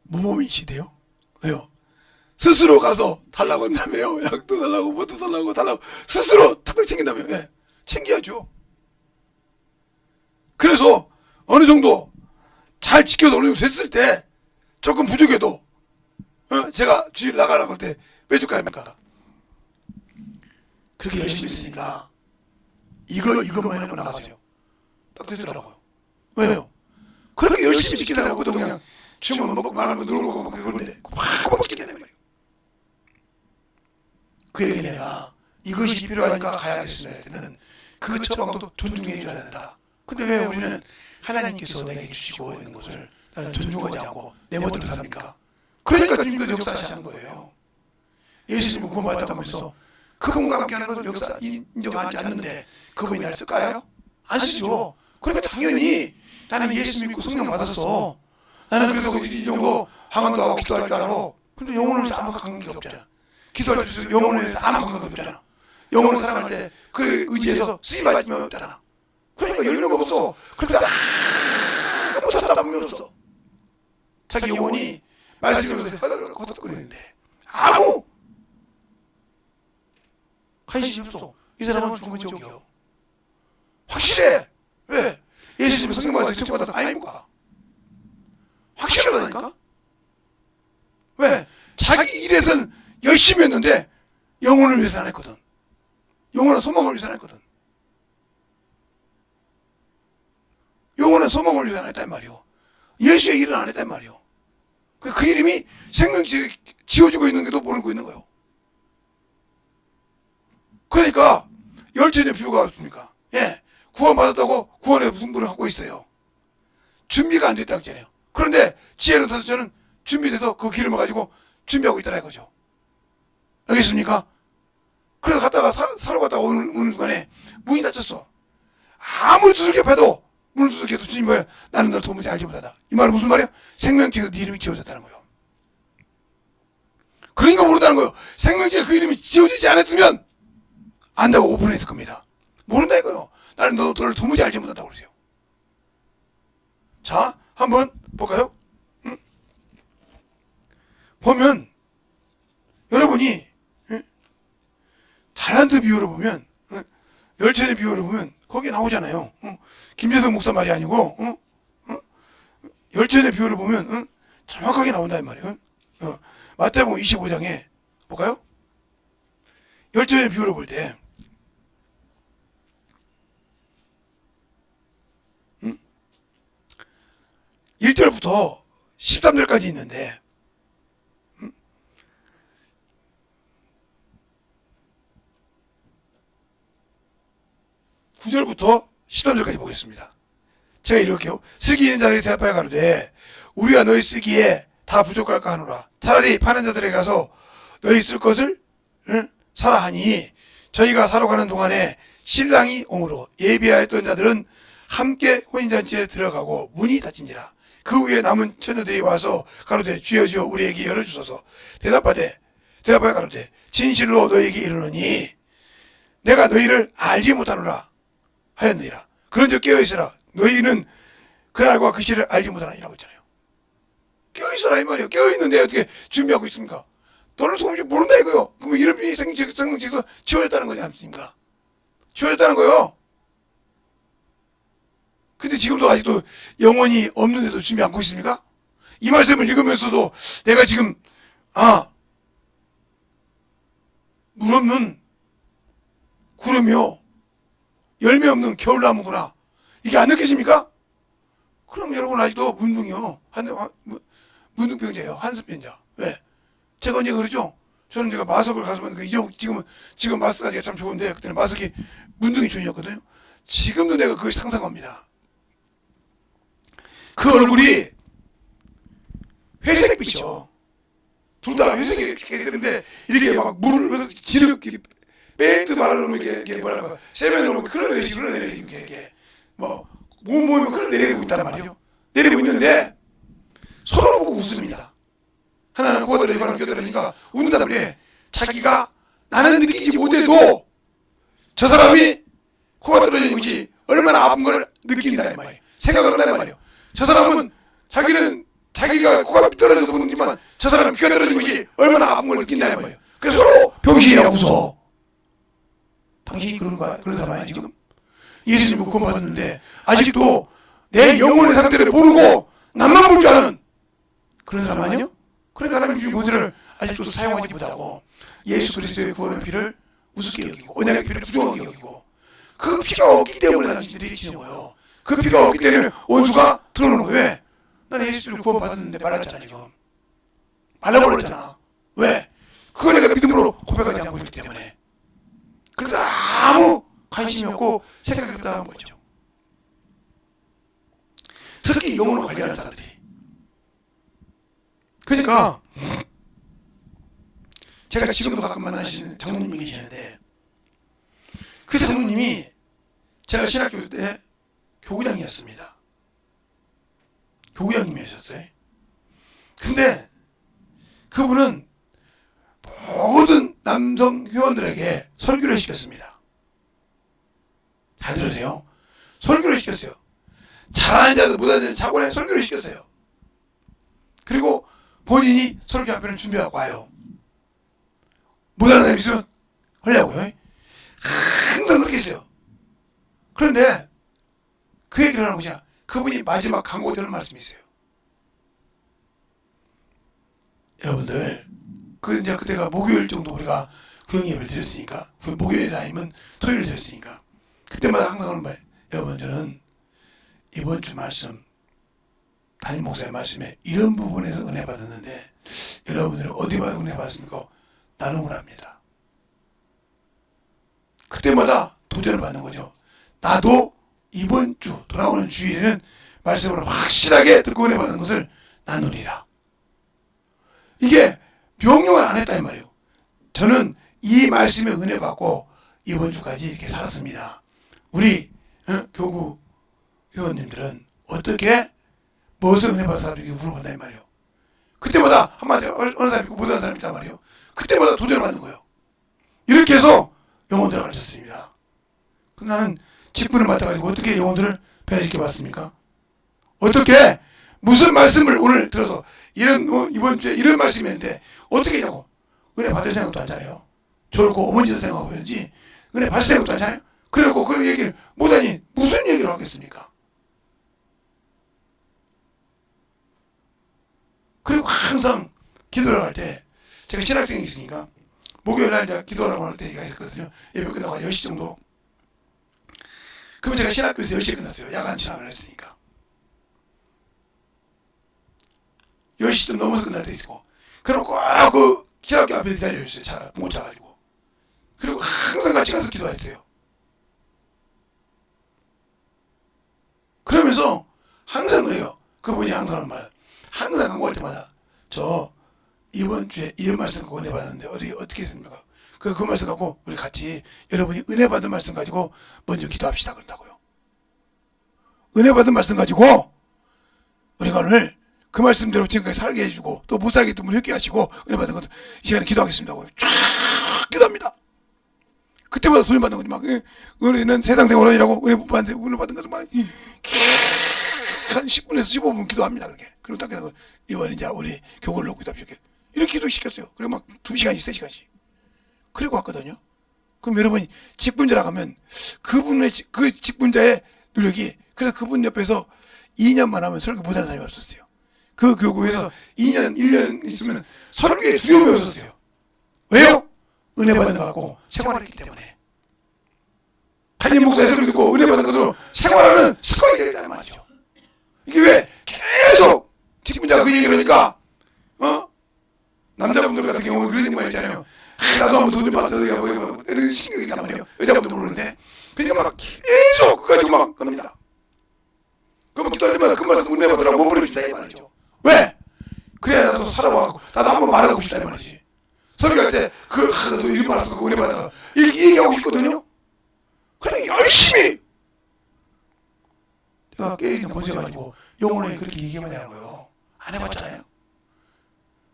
모범인 시대요. 왜요? 스스로 가서 달라고 한다며요. 약도 달라고 뭐도 달라고 스스로 탁탁 챙긴다며. 예. 챙겨야죠. 그래서 어느 정도 잘 지켜서 어느 정도 됐을 때 조금 부족해도 제가 주일 나가라고 할 때 빼줄 거 아닙니까? 그렇게 열심히 했으니까 이것만 해놓고 나가세요. 딱 되더라고요. 왜요? 그렇게 열심히 지키다가 그도 그냥 주문 먹고 말하면 놀고 막 그러는데 꼬박꼬박 지키는 말이에요. 그 얘기 내가 이것이 필요하니까 가야겠습니다. 때는 그 처방도 존중해 줘야 된다. 근데 왜 우리는 하나님께서 내게 주시고 있는 것을 나는 존중하지 않고 내 멋대로 삽니까? 그러니까 주님도 역사하시는 거예요. 예수님이 구원받았다고 하면서 그분과 함께하는 것을 역사 인정하지 않는데 그분이 나를 쓸까요? 안 쓰죠. 그러니까 당연히 나는 예수 믿고 성령 받았어. 나는 그래도 이 정도 항원도 하고 기도할 줄 알아. 근데 영혼을 위해서 아무 관계가 없잖아. 기도할 때 영혼을 위해서 아무 관계가 없잖아. 영혼을 사랑할 때 그 의지에서 쓰임받으면 없잖아. 그러니까 열매가 없어. 그러니까 아무 사람이 없어. 자기 영혼이 말씀으로 허덕거리는데 아무 관심이 없어. 이 사람은 죽으면 지옥이요. 확실해. 왜? 예수님이 성령 받아서 청받았다 아닙니까? 확실하다니까? 왜? 자기 일에선 열심히 했는데 영혼을 위해서 안 했거든. 영혼은 소망을 위해서 안 했거든. 영혼은 소망을 위해서 안 했단 말이오. 예수의 일은 안 했단 말이오. 그 이름이 생명지 지어지고 있는 게도 모르고 있는 거예요. 그러니까 열전의 비유가 없습니까? 예, 구원받았다고 구원의 승부를 하고 있어요. 준비가 안 됐다고 했잖아요. 그런데 지혜로운 다섯째는 준비돼서 그 기름을 가지고 준비하고 있더라 이거죠. 알겠습니까? 그래서 갔다가 사러 갔다가 오는 순간에 문이 닫혔어. 아무리 두들겨 패도 문을 두들겨도 주님이 뭐야? 나는 너를 도무지 알지 못하다. 이 말은 무슨 말이야? 생명지에서 네 이름이 지어졌다는 거예요. 그러니까 모른다는 거예요. 생명지에 그 이름이 지어지지 않았으면 안다고 오픈했을 겁니다. 모른다 이거요. 나는 너를 도무지 알지 못한다고 그러세요. 자, 한번 볼까요? 보면 여러분이 달란트 비유를 보면 열천의 비유를 보면 거기에 나오잖아요. 김재성 목사 말이 아니고 열천의 비유를 보면 정확하게 나온단 말이에요. 마태복음 25장에 볼까요? 열천의 비유를 볼 때 1절부터 13절까지 있는데 9절부터 13절까지 보겠습니다. 제가 이렇게요. 슬기 있는 자에게 대답하여 가로되 우리가 너희 쓰기에 다 부족할까 하노라. 차라리 파는 자들에게 가서 너희 쓸 것을 사라 하니 저희가 사러 가는 동안에 신랑이 오므로 예비하였던 자들은 함께 혼인잔치에 들어가고 문이 닫힌지라. 그 후에 남은 처녀들이 와서 가로되 주여 주여 우리에게 열어주소서. 대답하여 가로되 진실로 너희에게 이르노니 내가 너희를 알지 못하노라 하였느니라. 그런즉 깨어있으라. 너희는 그날과 그 시를 알지 못하느니라고 했잖아요. 깨어있으라 이 말이에요. 깨어있는데 어떻게 준비하고 있습니까? 너를 도무지 모른다 이거요. 그러면 이름이 생명책에서 지워졌다는 거지 않습니까? 지워졌다는 거요. 근데 지금도 아직도 영혼이 없는데도 준비 않고 있습니까? 이 말씀을 읽으면서도 내가 지금 물 없는 구름이요 열매 없는 겨울나무구나 이게 안 느껴집니까? 그럼 여러분 아직도 문둥이요 문둥병자예요. 한습병자. 왜? 제가 언제 그러죠? 저는 제가 마석을 가서 지금 마석하기가 참 좋은데 그때는 마석이 문둥이촌이었거든요. 지금도 내가 그것이 상상합니다. 그 얼굴이 회색빛이요. 둘 다 회색이 있는데 이렇게 막 물을 지르게 멘트 말하면 이게 뭐랄까 세면으로 흘러내리지 이게 뭐 모이면 흘러내리고 있단 말이에요. 내리고 있는데 서로 보고 웃습니다. 하나는 코가 떨어지고 하나는 귀가 떨어지니까 웃는단 말이에요. 자기가 나는 느끼지 못해도 저 사람이 코가 떨어지는 것이 얼마나 아픈 걸 느낀다 이 말이에요. 생각을 한단 말이에요. 저 사람은 자기가 코가 떨어져서 보는지만 저 사람은 귀가 떨어진 것이 얼마나 아픈 걸 느낀다 이 말이에요. 그래서 서로 병신이라고 웃어. 당신이 그런 사람 아니야 지금? 예수님을 구원받았는데 아직도 내 영혼의 상태를 모르고 남만 볼 줄 아는 그런 사람 아니에요? 그러니까 하나님 주신 구원을 아직도 사용하지 못하고 예수 그리스도의 구원의 피를 우습게 여기고 언약의 피를 부정하게 여기고 그 피가 없기 때문에 당신들이 지는 거예요. 그 피가 없기 때문에 원수가 들어오는 거예요. 왜? 나는 예수를 구원받았는데 말랐잖아 지금. 말라버렸잖아. 왜? 그걸 내가 믿음으로 고백하지 않고 있기 때문에. 그래서 아무 관심이 없고 생각이 없다는 거죠. 특히 영혼을 관리하는 사람들이. 그러니까 제가 지금도 가끔 만나시는 장로님이 계시는데 그 장로님이 제가 신학교 때 교구장이었습니다. 교구장님이셨어요. 근데 그분은 모든 남성 회원들에게 설교를 시켰습니다. 잘 들으세요. 설교를 시켰어요. 잘하는 자도 못하는 자도 차고에 설교를 시켰어요. 그리고 본인이 설교 한 편을 준비하고 와요. 못하는 사람이 있으면 하려고요. 항상 그렇게 했어요. 그런데 그 얘기를 하는 거냐. 그분이 마지막 강고 되는 말씀이 있어요. 여러분들, 이제 그때가 목요일 정도 우리가 구역 예배를 드렸으니까, 목요일 아니면 토요일 드렸으니까, 그때마다 항상 하는 말, 여러분, 저는 이번 주 말씀, 담임 목사의 말씀에 이런 부분에서 은혜 받았는데, 여러분들은 어디 봐서 은혜 받았습니까? 나눔을 합니다. 그때마다 도전을 받는 거죠. 나도 이번 주, 돌아오는 주일에는 말씀을 확실하게 듣고 은혜 받는 것을 나누리라. 이게 명령을 안 했다 이 말이에요. 저는 이 말씀에 은혜 받고 이번 주까지 이렇게 살았습니다. 우리 교구 회원님들은 어떻게 무엇을 은혜 받아서 이렇게 물어본다 이 말이에요. 그때마다 한마디 어느 사람이 있고 못하는 사람이 있단 말이에요. 그때마다 도전을 받는 거예요. 이렇게 해서 영혼들을 가르쳤습니다. 나는 직분을 맡아가지고 어떻게 영혼들을 변화시켜 봤습니까? 어떻게 무슨 말씀을 오늘 들어서 이번 주에 이런 말씀이 있는데 어떻게 했냐고. 은혜 받을 생각도 안 하잖아요. 저렇고 어머니도 생각하고 있는지 은혜 받을 생각도 안 하잖아요. 그래놓고 그 얘기를 못하니 무슨 얘기를 하겠습니까? 그리고 항상 기도를 할 때 제가 신학생이 있으니까 목요일 날 제가 기도하라고 할 때가 있었거든요. 예배 끝나고 10시 정도. 그러면 제가 신학교에서 10시에 끝났어요. 야간 진학을 했으니까. 10시 좀 넘어서 끝날 때 있고. 그럼 꼭 그 신학교 앞에 기다려있어요. 차, 봉차 가지고. 그리고 항상 같이 가서 기도했어요. 그러면서 항상 그래요. 그분이 항상 하는 말. 항상 광고할 때마다 저 이번 주에 이런 말씀 갖고 은혜 받았는데 어떻게 했습니까? 그 말씀 갖고 우리 같이 여러분이 은혜 받은 말씀 가지고 먼저 기도합시다 그런다고요. 은혜 받은 말씀 가지고 우리가 오늘 그 말씀대로 지금까지 살게 해주고 또 못 살게 했던 분 회개 하시고 은혜 받은 것도 이 시간에 기도하겠습니다 하고 쫙 기도합니다. 그때마다 도전 받는 거지. 막 우리는 세상 생활원이라고 은혜 받은 것도 막 한 10분에서 15분 기도합니다. 그렇게. 그리고 딱 그냥 이번에 이제 우리 교구를 놓고 기도합시다. 이렇게 기도시켰어요. 그리고 막 2시간씩 3시간씩. 그리고 왔거든요. 그럼 여러분이 직분자라고 하면 그 직분자의 노력이 그래서 그분 옆에서 2년만 하면 설교 못하는 사람이 없었어요. 그 교구에서 2년, 1년 있으면 설교에 두려움이 없었어요. 왜요? 은혜 받는 거 갖고 생활했기 때문에. 담임 목사의 설교 듣고 은혜 받는 것으로 생활하는 습관이 되겠다는 말이죠. 이게 왜 계속 직분자가 그 얘기를 하니까 남자분들 같은 경우는 그런 얘기만 있잖아요. 나도 한번 돈 좀 받아서 이런 신경이 있단 말이에요. 여자분들 모르는데 그러니까 막 계속 그거 가지고 막 겁니다. 그럼 기도할 때마다 그 말씀 은혜 받으라고 못 버려준다 이 말이죠. 왜? 그래야 나도 살아와갖고 나도 한번 말하고 싶다 이 말이지. 은혜 받아. 이렇게 얘기하고 싶거든요. 그래 열심히 내가 깨어있는 권세 가지고 영혼에 그렇게 얘기하면 되는 거예요. 안 해봤잖아요.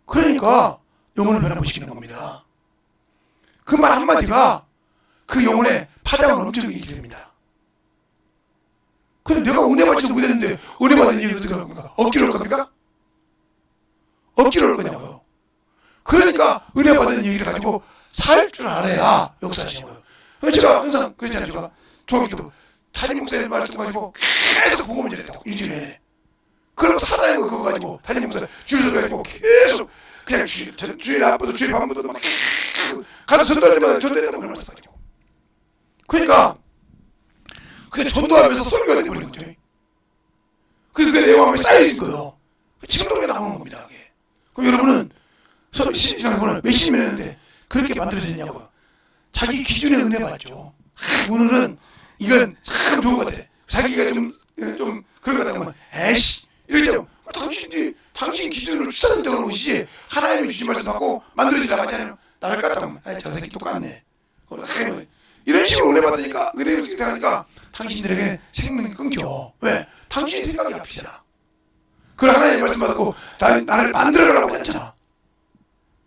그러니까 영혼을 변화시키는 겁니다. 그 말 한마디가 그 영혼의 파장을 엄청 일으킵니다. 근데 내가 은혜 받지도 못했는데 은혜 받은 얘기를 어떻게 할 겁니까? 억지로 할 겁니까? 억지로 할 거냐고요. 그러니까 은혜 받은 얘기를 가지고 살 줄 알아야 역사하시는 거예요. 그래서 제가 항상 그랬잖아요. 제가 중학교 때 담임 목사님 말씀 가지고 계속 복음을 전했다고 일주일에. 그리고 살아야 그거 가지고 담임 목사 주일서 가지고 계속 그냥 주일 앞부터 주일 밤부터 막 가서 전도할 때마다 전도했다고 말씀하시고. 그러니까 그게 전도하면서 설교가 돼버린 거죠. 그게 내 마음에 쌓여있는 거예요. 지금도 그게 나오는 겁니다. 그게. 그럼 여러분은 신앙생활을 몇십 년 했는데 그렇게 만들어졌냐고요. 자기 기준에 은혜 받죠. 오늘은 이건 참 좋은 것 같아. 자기가 좀 그런 것 같다 하면 에이씨 이러죠. 당신 기준으로 추천한다고 것이지 하나님이 주신 말씀 받고 만들어지려고 하잖아요. 나를 깠다 하면 저 새끼 똑같네. 이런 식으로 은혜 받으니까 은혜를 생각하니까 당신들에게 생명이 끊겨. 왜? 당신의 생각이 앞이잖아. 그걸 하나님의 말씀 받고 나를 만들어가라고 했잖아.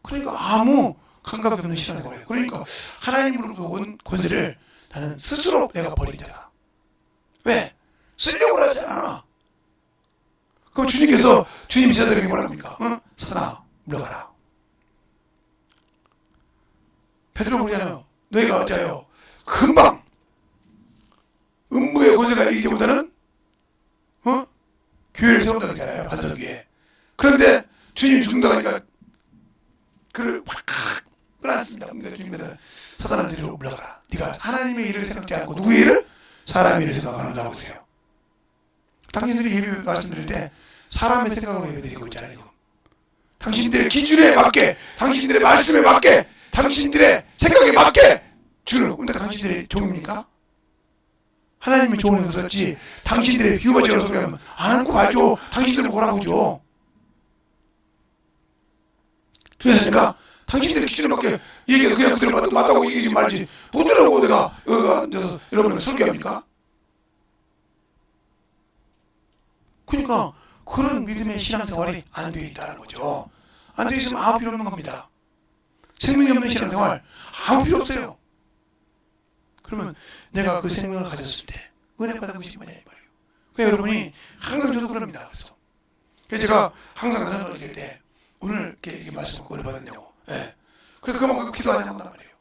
그러니까 아무 감각이 없는 신앙생활이에요. 그러니까 하나님으로부터 온 권세를 나는 스스로 내가 버린다. 왜? 쓰려고 하지 않아. 그럼 주님께서 주님 제자들에게 뭐라 합니까? 응? 사나 물러가라. 베드로 그러잖아요. 너희가 어째요? 금방 음부의 권세가 이기보다는 교회를 세운다고 하잖아요. 반석 위에. 그런데 주님이 죽는다니까 그를 확 끌어안습니다. 주님께서 사단한테 물러가라. 네가 하나님의 일을 생각지 않고 누구의 일을? 사람의 일을 생각하는다고 했어요. 당신들이 예배 말씀드릴 때 사람의 생각으로 예배드리고 있잖아요. 당신들의 기준에 맞게, 당신들의 말씀에 맞게, 당신들의 생각에 맞게 주는. 근데 당신들의 종입니까? 하나님이 종을 썼지 당신들의 비유마치라고 소개하면 안 하고 말죠. 당신들 뭐라고 죠. 그래서 당신들의 기준에 맞게 얘기해서 그냥 그대로 맞다고 얘기하지 말지. 분들하고 내가 여기가 앉아서 여러분에게 설교합니까? 그러니까 그런 믿음의 신앙생활이 안 되어 있다는 거죠. 안 되어 있으면 아무 필요 없는 겁니다. 생명이 없는 신앙생활 아무 필요 없어요. 그러면 내가 그 생명을 가졌을 때 은혜 받은 것이 뭐냐 이 말이에요. 그러니까 여러분이 항상 저도 그럽니다. 그래서 제가 항상 하는 걸 얘기할 때 오늘 이렇게 말씀 은혜 받았냐고. 예. 그래서 그만큼 기도하자고 한단 말이에요.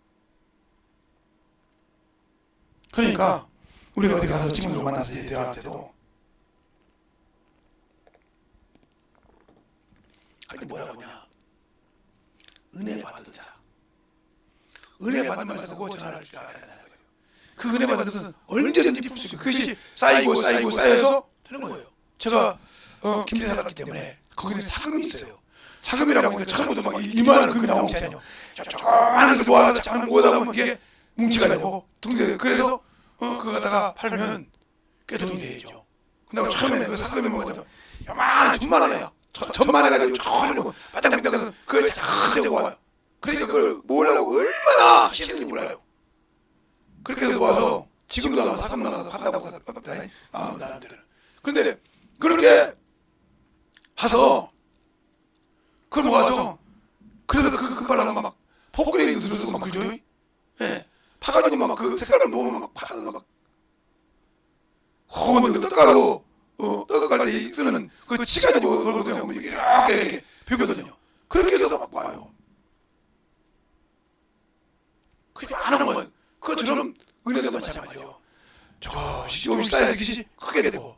그러니까 우리가 어디 가서 친구들 만나서 대화할 때도 하여튼 뭐라고 하냐. 은혜 받은 자. 은혜 받은 말 쓰고 전화를 줄 알아야 된다. 그 은혜 받은 것은 언제든지 풀 수 있어요. 그것이 쌓여서 되는 거예요. 제가 김대사 갔기 때문에 거기는 사금이 있어요. 사금이라고 하니까 처음부터 막 이만한 금이 나오지 않아요. 조그마한 걸 모아서 작은 모아다 보면 이게 뭉치가 되고 둥둥이. 그래서 그거 갖다가 팔면 꽤 돈이 되죠. 근데 처음에 그 사금이 뭐가 요만한 천만원이야. 천만 해가지고 저러고 바짝바짝 그걸 잘 되고 와요. 그러니까 그걸 모으려고 얼마나 희생인지 몰라요. 그렇게 해서 모아서 지금도 아마 사금 나가서 갔다고 나름대로. 그런데 그렇게 해서 그걸 모아서 그래서 그 빨라고 막 포크레인도 들어서 막 그죠? 예. 파가지고 막 그 색깔을 모으면 막 파서 막 고운 떡가루 떡갈 때 쓰는 그 치가지고 그러거든요. 이렇게 벽거든요. 그렇게 해서 막 와요. 그게 안 하는 거예요. 그것처럼 은혜도 마찬가지예요. 조금씩 쌓여서 이것이 크게 되고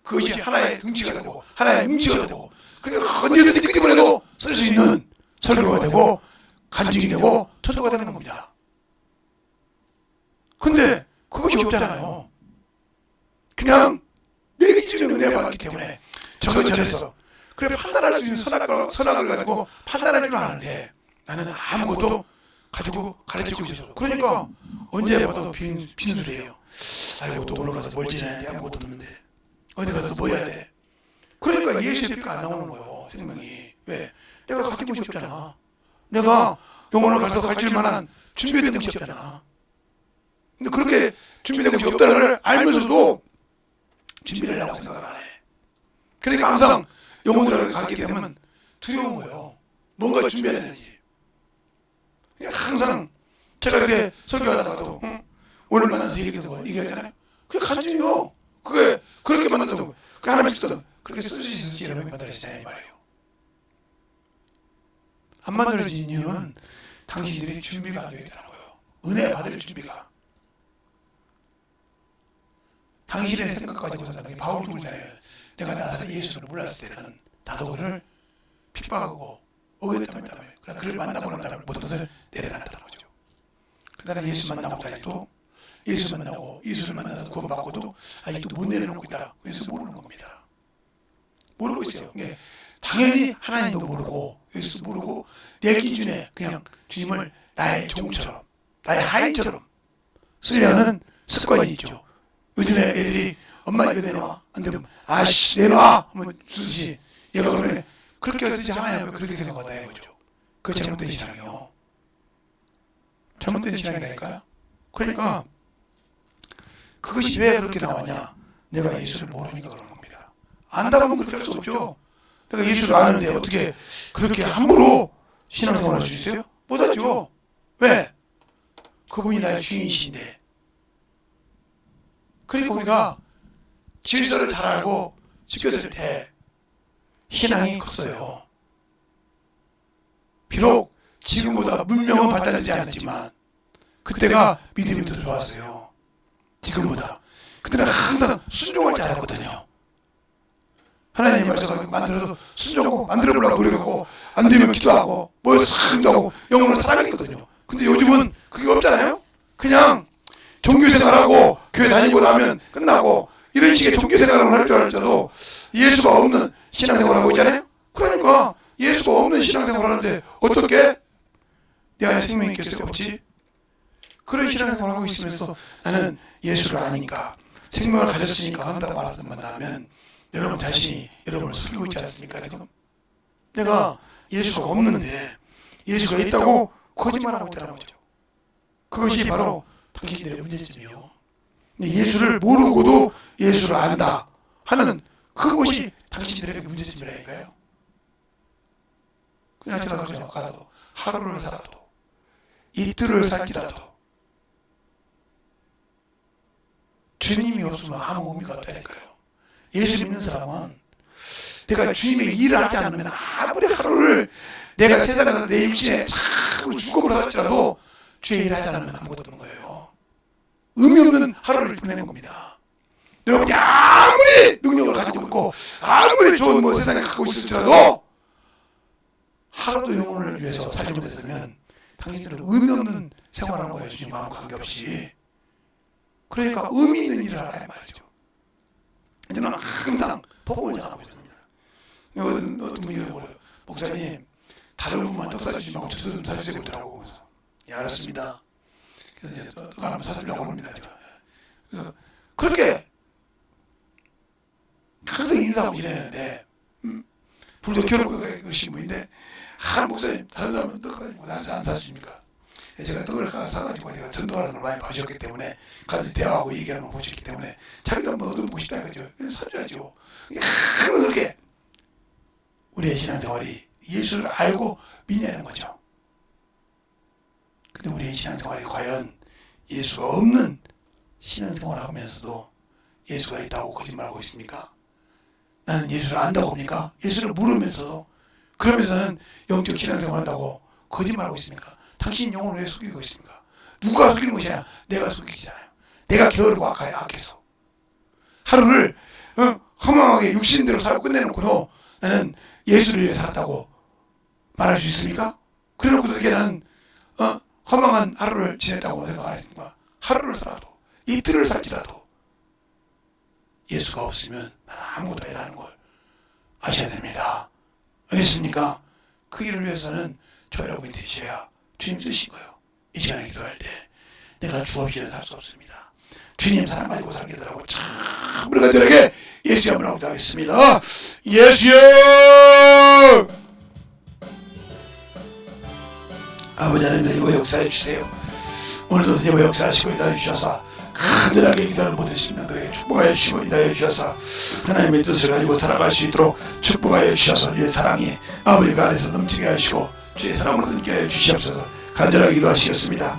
그것이 하나의 등치가 되고 하나의 뭉치가 되고 그러니까 언제든지 끄집어내도 쓸 수 있는 설교가 되고 간증이 되고 전도가 되는 겁니다. 근데 그것이 없잖아요. 그냥 내 기준에 은혜를 받았기 때문에 저래서 그래 판단할 수 있는 선악을 가지고 판단할 줄 아는데 나는 아무것도 가지고 가르치고 있어요. 그러니까 언제 봐도 빈술이에요. 아이고 또 올라가서 뭘 지내야 돼. 아무것도 없는데 어디 가서 뭐 해야 돼. 그러니까 예수의 피가 안 나오는 거예요. 생명이. 왜? 내가 가진 것이 없잖아. 내가 영혼을 가질 만한 준비된 것이 없잖아. 근데 그렇게 준비된 것이 없다는 걸 알면서도 준비를 하려고 생각을 안 해. 그러니까 항상 영혼을 가게 되면 두려운 거예요. 뭔가 준비해야 되는지. 항상 제가 이렇게 설교하다가도 오늘 만나서 얘기하잖아요. 그게 간증이요. 그게 그렇게 만난다고. 그 하나님께서 그렇게 쓰시지 여러분이 만들어지잖아요 이 말이에요. 안 만들어진 이유는 당신들이 준비가 안 되어 있다는 거예요. 은혜 받을 준비가. 당신의 생각 가지고 산다는 게 바울도 그러잖아요. 내가 나사렛 예수를 몰랐을 때는 나도 그를 핍박하고 어겼다며 그러나 그를 만나고 난 다음에 모든 것을 내려놨다는 거죠. 그다음에 예수 만나고 아직도 예수 만나고 예수를 만나서 구원받고도 아직도 못 내려놓고 있다. 그래서 모르는 겁니다. 모르고 있어요. 당연히 하나님도 모르고 예수도 모르고 내 기준에 그냥 주님을 나의 종처럼 나의 하인처럼 쓰려는 습관이 있죠. 요즘에 애들이 엄마 이거 내놔 안 되면 아씨 내놔 하면 주듯이 얘가 그러네. 그렇게 하듯이 하나님은 그렇게 생각하다 이거죠. 그거 잘못된 신앙이요. 잘못된 신앙이라니까요. 그러니까 그것이 왜 그렇게 나왔냐? 내가 예수를 모르니까 그런 겁니다. 안다고 하면 그렇게 할 수 없죠. 내가 예수를 아는데 어떻게 그렇게 함부로 신앙생활을 할 수 있어요? 못하죠. 왜? 그분이 나의 주인이신데. 그러니까 우리가 질서를 잘 알고 지켰을 때 신앙이 컸어요. 비록 지금보다 문명은 발달되지 않았지만 그때가 믿음이 더 좋았어요. 지금보다. 그때는 항상 순종을 잘했거든요. 하나님 말씀을 만들어서 순종하고 만들어보려고 노력하고 안 되면 기도하고 모여서 기도하고 영혼을 사랑했거든요. 근데 요즘은 그게 없잖아요. 그냥 종교생활하고 교회 다니고 나면 끝나고 이런 식의 종교생활을 할 줄 알았어도 예수가 없는 신앙생활을 하고 있잖아요. 그러니까 예수가 없는 신앙생활을 하는데 어떻게 내 안에 생명이 있겠어요? 없지? 그런 신앙생활을 하고 있으면서 나는 예수를 아니까 생명을 가졌으니까 한다고 말하는 하면 여러분 자신이 여러분을 속이고 있지 않습니까? 지금 내가 예수가 없는데 예수가 있다고 거짓말하고 있다는 거죠. 그것이 바로 당신들의 문제점이요. 근데 예수를 모르고도 예수를 안다 하는 그것이 당신들에게 문제점이라니까요. 그냥 제가 가도 하루를 살아도 이틀을 살기라도 주님이 없으면 아무 의미가 없다니까요. 예수 믿는 사람은 내가 주님의 일을 하지 않으면 아무리 하루를 내가 세상에서 내 임신에 참 죽음을 할지라도 주의 일을 하지 않으면 아무것도 없는 거예요. 의미 없는 하루를 보내는 겁니다. 여러분이 아무리 능력을 가지고 있고 아무리 좋은 세상에 갖고 있을지라도 하루도 영혼을 위해서 살지 못했으면 당신들은 의미 없는 생활하는 거예요. 주님과 관계없이. 그러니까 의미 있는 일을 하라 말이죠. 저는 항상 복음을 전하고 있습니다. 어떤 분이 그래요. 목사님 다른 분만 떡 사주지 말고 저도 좀 사주세요 그러더라고. 예, 알았습니다. 그래서 이제 떡 하나만 사주려고 합니다. 그래서 그렇게 항상 인사하고 지내는데 불도 켜놓고 계신 분인데 목사님 다른 사람은 떡 가지고 나한테 안 사주십니까? 제가 떡을 사가지고 제가 전도하는 걸 많이 보셨기 때문에 가서 대화하고 얘기하는 걸 보셨기 때문에 자기도 한번 얻어보고 싶다 이거죠. 사줘야죠. 항상 그렇게 우리의 신앙생활이 예수를 알고 믿냐는 거죠. 근데 우리의 신앙생활이 과연 예수가 없는 신앙생활을 하면서도 예수가 있다고 거짓말하고 있습니까? 나는 예수를 안다고 합니까? 예수를 모르면서도 그러면서는 영적 신앙생활을 한다고 거짓말하고 있습니까? 당신 영혼을 왜 속이고 있습니까? 누가 속이는 것이냐? 내가 속이잖아요. 내가 게으르고 악해서 하루를 허망하게 육신대로 살아 끝내놓고도 나는 예수를 위해 살았다고 말할 수 있습니까? 그래놓고도 이게 나는 허망한 하루를 지냈다고 생각하니까 하루를 살아도 이틀을 살지라도 예수가 없으면 나는 아무것도 아니라는 걸 아셔야 됩니다. 알겠습니까? 그 일을 위해서는 저 여러분이 되셔야 주님 쓰신 거예요. 이 시간에 기도할 때 내가 주 없이는 살 수 없습니다. 주님 사랑 가지고 살게 되라고 참 우리 가족에게 예수의 이름으로 기도하겠습니다. 예수여! 아버지 하나님 이거 역사해 주세요. 오늘도 이거 역사하시고 인도해 주셔서 간절하게 기도하는 모든 심령들에게 축복하여 주시고 인도해 주셔서 하나님의 뜻을 가지고 살아갈 수 있도록 축복하여 주셔서 주의 사랑이 아버지가 안에서 넘치게 하시고 주의 사랑으로 넘게 하여 주시옵소서. 간절하게 기도하시겠습니다.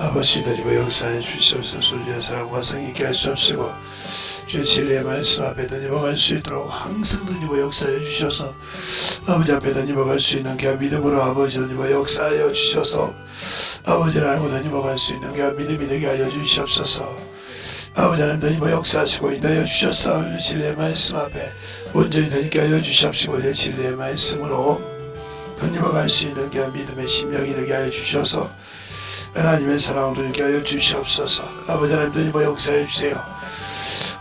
아버지 드리고 역사해 주시옵소서. 주의 사랑과 성의케 하시옵시고 주의 진리의 말씀 앞에 던져갈 수 있도록 항상 던지고 역사해 주셔서 아버지 앞에 던져갈 수 있는 그 믿음으로 아버지 던지고 역사하여 주셔서 아버지를 알고 던져갈 수 있는 그 믿음이 되게 하여 주시옵소서. 아버지 하나님 던지고 역사하시고 인도하여 주셔서 진리의 말씀 앞에 온전히 던지게 하여 주시옵시고 내 진리의 말씀으로 던져갈 수 있는 그 믿음의 심령이 되게 하여 주셔서 하나님의 사랑을 던지게 하여 주시옵소서. 아버지 하나님 던지고 역사해 주세요.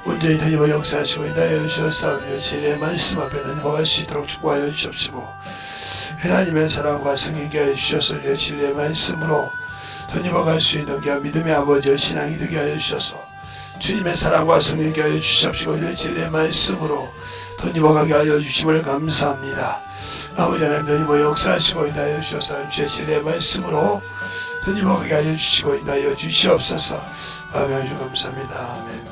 온전히 던지고 역사하시고 인도하여 주셔서 내 진리의 말씀 앞에 던져갈 수 있도록 축복하여 주시옵시고 하나님의 사랑과 성의게 하여 주셔서 내 진리의 말씀으로 던져갈 수 있는 그 믿음의 아버지의 신앙이 되게 하여 주셔서 주님의 사랑과 성령께 하여 주시옵시고 내 진리의 말씀으로 던져가게 하여 주심을 감사합니다. 아버지 하나님 던지고 역사하시고 인도하여 주셔서 주의 진리의 말씀으로 던져가게 하여 주시고 인도하여 주시옵소서. 아멘. 주 감사합니다. 아멘.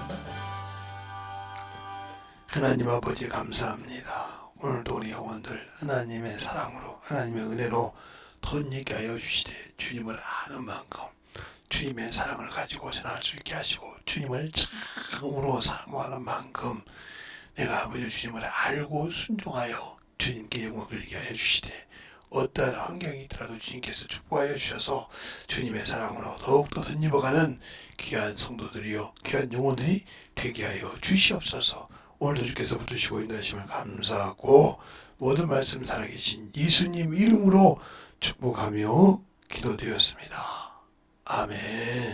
하나님 아버지 감사합니다. 오늘도 우리 영혼들 하나님의 사랑으로 하나님의 은혜로 던지게 하여 주시되 주님을 아는 만큼 주님의 사랑을 가지고 전할 수 있게 하시고 주님을 참으로 사모하는 만큼 내가 아버지 주님을 알고 순종하여 주님께 영광을 돌리게 하여 주시되 어떠한 환경이 있더라도 주님께서 축복하여 주셔서 주님의 사랑으로 더욱더 덧입어가는 귀한 성도들이요 귀한 영혼들이 되게 하여 주시옵소서. 오늘도 주께서 붙드시고 인도하심을 감사하고 모든 말씀 살아계신 예수님 이름으로 축복하며 기도드렸습니다. 아멘.